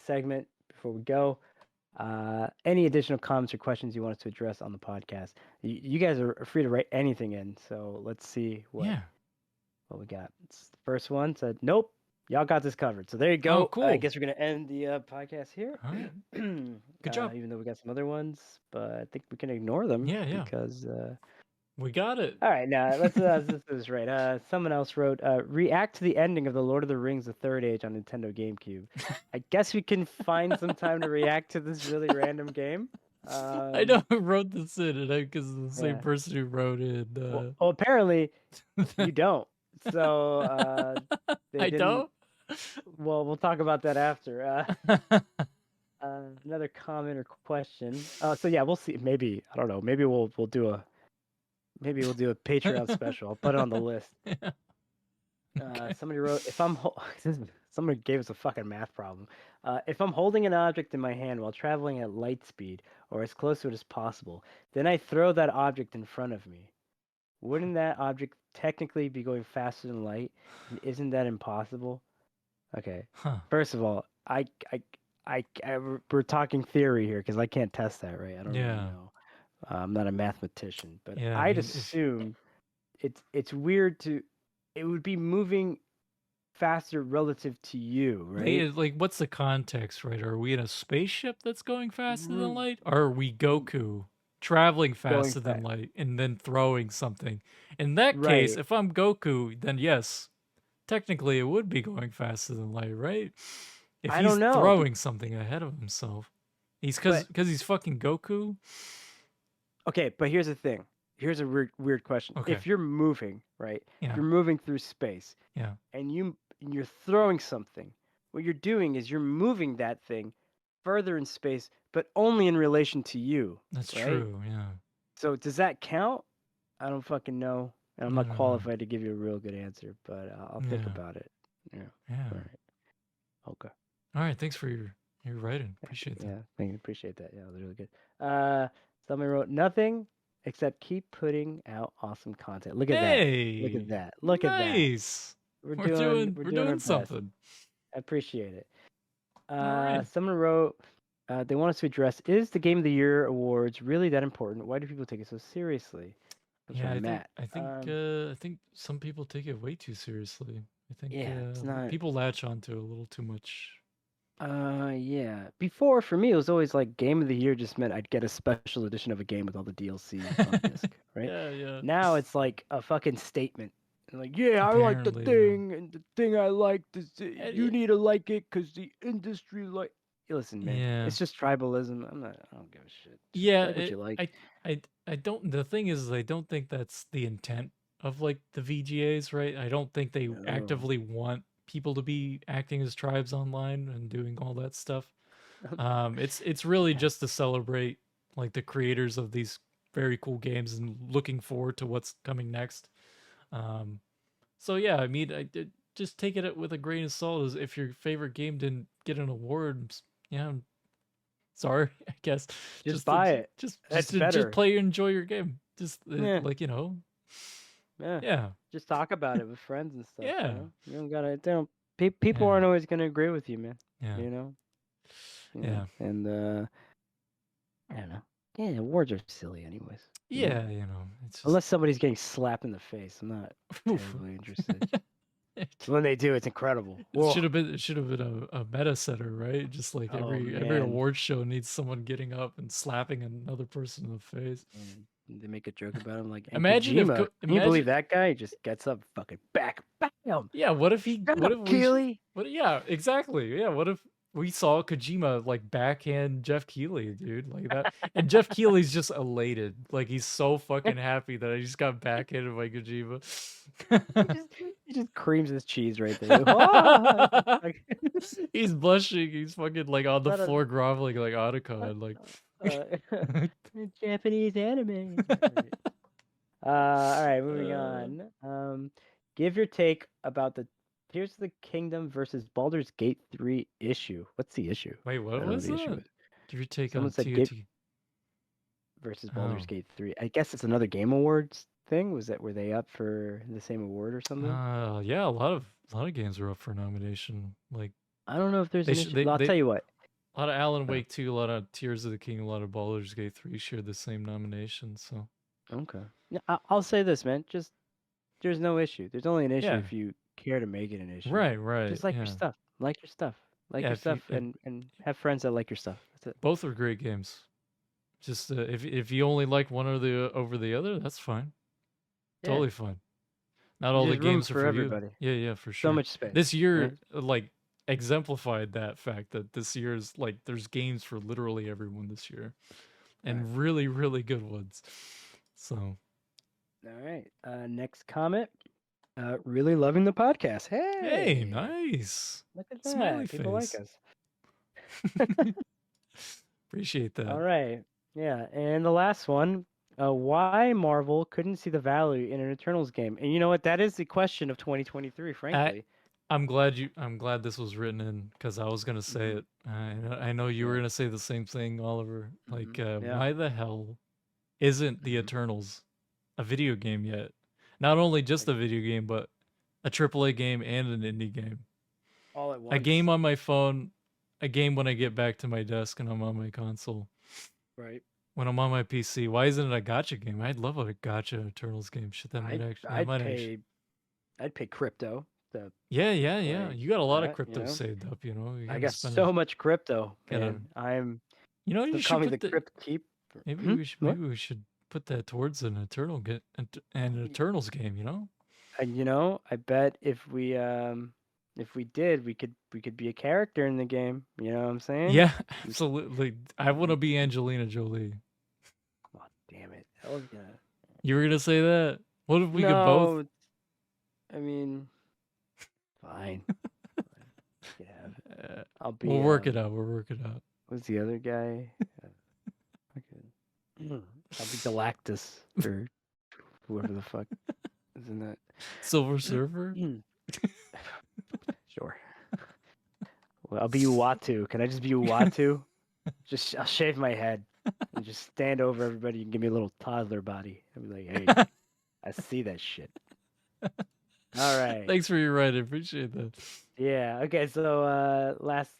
segment before we go. Any additional comments or questions you want us to address on the podcast? You guys are free to write anything in. So let's see Yeah. what we got? It's the first one said, "Nope, y'all got this covered." So there you Oh, go. I cool. guess we're gonna end the podcast here. All right. Good job. Even though we got some other ones, but I think we can ignore them Yeah, yeah. because. We got it. All right, now let's this is right. Someone else wrote, "React to the ending of the Lord of the Rings: The Third Age on Nintendo GameCube." I guess we can find some time to react to this really random game. I know who wrote this in, because the same Yeah. person who wrote it. Well, apparently you don't. So they I didn't. don't. Well, we'll talk about that after. Another comment or question. So yeah, we'll see. Maybe I don't know. Maybe we'll do a Patreon special. I'll put it on the list. Yeah. Okay. Somebody wrote, if I'm somebody gave us a fucking math problem. If I'm holding an object in my hand while traveling at light speed or as close to it as possible, then I throw that object in front of me. Wouldn't that object technically be going faster than light? And isn't that impossible? Okay. Huh. First of all, we're talking theory here because I can't test that, right? I don't really Yeah. know. I'm not a mathematician, but Yeah, I I'd mean, assume it's weird to. It would be moving faster relative to you, right? like, what's the context, right? Are we in a spaceship that's going faster than Mm, light? Or are we Goku traveling Going faster than fast, light and then throwing something? In that case, right? if I'm Goku, then yes, technically it would be going faster than light, right? If I he's don't know, throwing something ahead of himself. He's but because he's fucking Goku. okay. But here's the thing. Here's a weird question. Okay. If you're moving, right? If Yeah. you're moving through space, Yeah. and you're throwing something, what you're doing is you're moving that thing further in space, but only in relation to you, That's right? true. Yeah. So does that count? I don't fucking know, and I'm I not don't know. qualified to give you a real good answer, but I'll think Yeah. about it. Yeah. Yeah. All right. Okay. All right. Thanks for your writing. Appreciate that. Yeah, thank you. Appreciate that. Yeah, it was really good. Someone wrote nothing except keep putting out awesome content. Look at that. Look at Hey, that. Look at that. nice. We're We're doing doing we're we're doing our doing best. something. I appreciate it. All right. Someone wrote they want us to address, is the Game of the Year awards really that important? Why do people take it so seriously? That's Yeah, from Matt. I think some people take it way too seriously. I think Yeah, it's not. people latch onto it a little too much. Yeah. Before, for me, it was always like Game of the Year just meant I'd get a special edition of a game with all the DLC on disc, right? Yeah, yeah. Now it's like a fucking statement. And like, yeah, I like the Apparently, thing, and the thing I like, And you need to like it because the industry like. Listen, man, yeah. it's just tribalism. I don't give a shit. Just Yeah, like what you like. I don't. The thing is, I don't think that's the intent of like the VGAs, right? I don't think they No. actively want people to be acting as tribes online and doing all that stuff. It's really just to celebrate like the creators of these very cool games and looking forward to what's coming next. So yeah, I mean, just take it with a grain of salt. As if your favorite game didn't get an award, yeah, I'm sorry, I guess. Just buy it. That's Just better. play and enjoy your game. Just Yeah. like Yeah. yeah, Just talk about it with friends and stuff. yeah, You don't gotta. They don't. People yeah, aren't always gonna agree with you, man. yeah, You know. yeah, And I don't know. Yeah, awards are silly, anyways. yeah. It's just Unless somebody's getting slapped in the face, I'm not oof. terribly interested. When they do, it's incredible. Whoa. It should have been a meta setter, right? Just like Oh every man. award show needs someone getting up and slapping another person in the face. And they make a joke about him, like, and Imagine if Kojima. Can you believe that guy? He just gets up, fucking bam. yeah, what if he Shut what up, if we Keely. what yeah, exactly. Yeah, what if we saw Kojima like backhand Jeff Keighley, dude, like that. And Jeff Keighley's just elated. Like he's so fucking happy that I just got backhanded by Kojima. He just creams his cheese right there. Ah! Like, He's blushing. He's fucking like on the Not a- floor groveling like Otacon. Like Japanese anime. All right, moving on. Give your take about the Tears of the Kingdom versus Baldur's Gate 3 issue. What's the issue? Wait, I what don't know was the issue that? is. Give your take Someone on said TOT. versus Baldur's Oh. Gate 3. I guess it's another Game Awards thing. Were they up for the same award or something? Yeah, a lot of games are up for nomination. Like I don't know if there's an issue. I'll tell you what. A lot of Alan Wake 2, a lot of Tears of the King, a lot of Baldur's Gate 3 shared the same nomination. So Okay. Yeah, I'll say this, man. Just there's no issue. There's only an issue Yeah. if you care to make it an issue. Right. Right. Just like your Yeah. stuff. Like your stuff. Like Yeah. your stuff, and have friends that like your stuff. That's it. Both are great games. Just if you only like one or the over the other, that's fine. Yeah. Totally fine. Not all the There's room games are for for you. everybody. Yeah, yeah, for So sure. much space. This Right? year, like, exemplified that fact that this year's like there's games for literally everyone this year, and Right. really, really good ones. So, All right. Next comment. Really loving the podcast. hey, Hey, nice. look at Smiley that. People like face. us. Appreciate All that. right. Yeah. And the last one. Why Marvel couldn't see the value in an Eternals game? And you know what? That is the question of 2023, I frankly. I'm glad this was written in because I was gonna say Hmm. it. I know you were Yeah. gonna say the same thing, Oliver. Hmm. Like, Yeah. why the hell isn't the Hmm. Eternals a video game yet? Not only just Like a video game, but a AAA game and an indie game. all at A once. game on my phone, a game when I get back to my desk and I'm on my console. Right. When I'm on my PC, why isn't it a gotcha game? I'd love a gotcha Eternals game. Shit, I'd that I'd might actually. pay I'd pay crypto to Yeah, yeah, yeah. play You got a lot of that, you crypto know? saved up, you know. You I gotta got spend a so much crypto, gotta. man. I'm You know, They'll you call should me put the the. crypt keeper. Maybe Hmm? we should. What? Maybe we should put that towards an an Eternals game. You know. And you know, I bet if we did, we could be a character in the game. You know what I'm saying? Yeah, We- absolutely. I want to be Angelina Jolie. Oh, damn it. I was gonna. You were gonna say that? What if we could both? No, I mean, fine. You can have it. Uh, I'll we'll be work it out. We'll work it out. what's the other guy? Okay. I'll be Galactus or whoever the fuck is in that. Silver Surfer. Sure. Well, I'll be Uatu. Can I just be Uatu? I'll shave my head and just stand over everybody and give me a little toddler body. I'll be like, hey, I see that shit. All right. Thanks for your ride. I appreciate that. Yeah. Okay. So last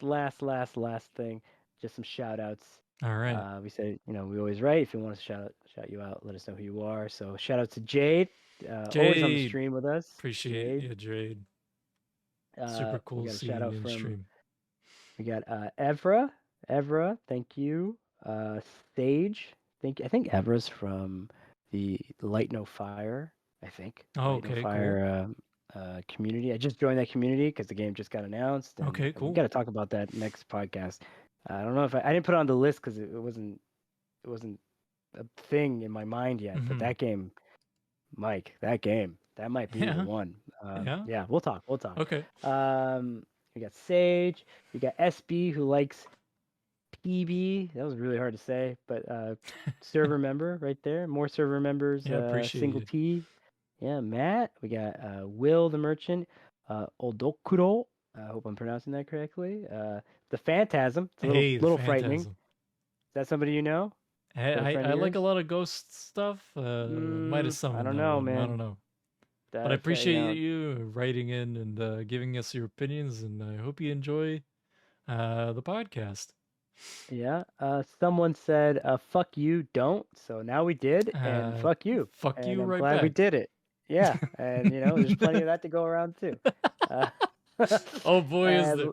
thing, just some shout outs. All right. We said, you know, we always write. If you want us to shout you out, let us know who you are. So shout out to Jade, always on the Jade. stream with us. Appreciate Jade. you, Jade. We Super cool got a seeing shout out you in from stream. we got Evra. Evra, thank you. Sage, I think Evra's from the Light No Fire. I think. Oh, Light No okay, Fire community. I just joined that community because the game just got announced, and Okay, we cool. got to talk about that next podcast. I don't know if I didn't put it on the list because it wasn't a thing in my mind yet. But Mhm. that game, Mike, that might be the Yeah. one. Yeah. Yeah, we'll talk. Okay. We got Sage. We got SB who likes PB. That was really hard to say, but server member right there. More server members. Yeah, appreciate Single you. T. Yeah, Matt. We got Will the Merchant. Odokuro. I hope I'm pronouncing that correctly. The Phantasm. It's a Hey, the little frightening. Is Phantasm. that somebody you know? Is that a friend I of like a yours? lot of ghost stuff. Might have I summoned don't that know, one. I man. don't know. But I You appreciate know, you writing in and giving us your opinions, and I hope you enjoy the podcast. yeah. Someone said, "Fuck you, don't." So now we did, and fuck you, Fuck and you I'm right glad we back. did it. Yeah, and you know, there's plenty of that to go around too. Oh boy, is and, there.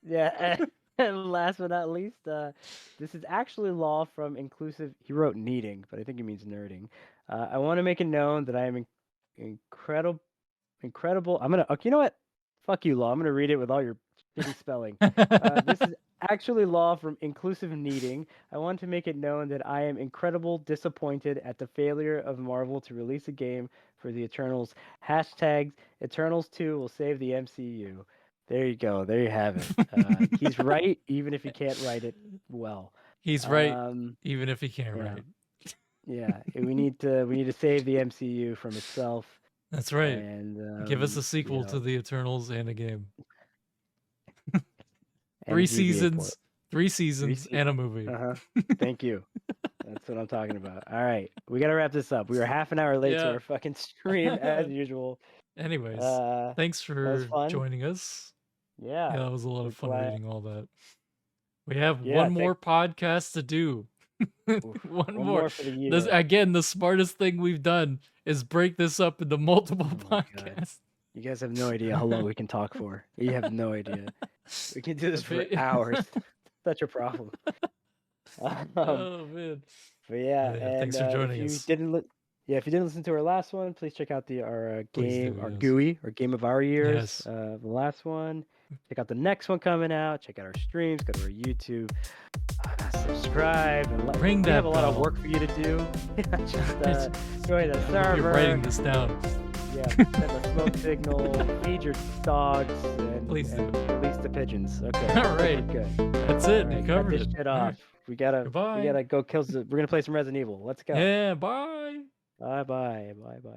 yeah, and last but not least, this is actually law from inclusive. He wrote needing, but I think he means nerding. I want to make it known that I am incredible. I'm gonna. Okay, you know what? Fuck you, law. I'm gonna read it with all your shitty spelling. This is actually law from inclusive needing. I want to make it known that I am incredible disappointed at the failure of Marvel to release a game for the Eternals. Hashtags Eternals 2 will save the MCU. There you go. There you have it. He's right, even if he can't write it well. He's right, even if he can't Yeah. write. Yeah, we need to save the MCU from itself. That's right. And give us a sequel you know, to the Eternals and a game. and Three a GBA port. seasons, three seasons, and a movie. Thank you. That's what I'm talking about. All right, we gotta wrap this up. We were half an hour late to our fucking stream as usual. Anyways, thanks that was for fun. joining us. Yeah, that was a lot of fun glad. reading all that. We have Yeah, one more podcast to do. Oof. One One more. more for the year. This again, the smartest thing we've done is break this up into multiple Oh my God. podcasts. You guys have no idea how long we can talk for. You have no idea. We can do this for Okay. hours. Such a problem. Oh man. But yeah, Yeah, and thanks for if joining you us. didn't if you didn't listen to our last one, please check out our Please game, do, our yes. GUI, our game of our years, Yes. the last one. Check out the next one coming out. Check out our streams. Go to our YouTube. Subscribe and Ring we that have a lot of bell. work for you to do. Just join the I hope server. you're writing this down. Yeah, send a smoke signal. Feed your dogs and Please do. release the pigeons. Okay. All right. Good. That's it. All You right, covered cut this it. shit All off. right. We gotta Goodbye. go kill. We're gonna play some Resident Evil. Let's go. Yeah. Bye. Bye bye. Bye bye.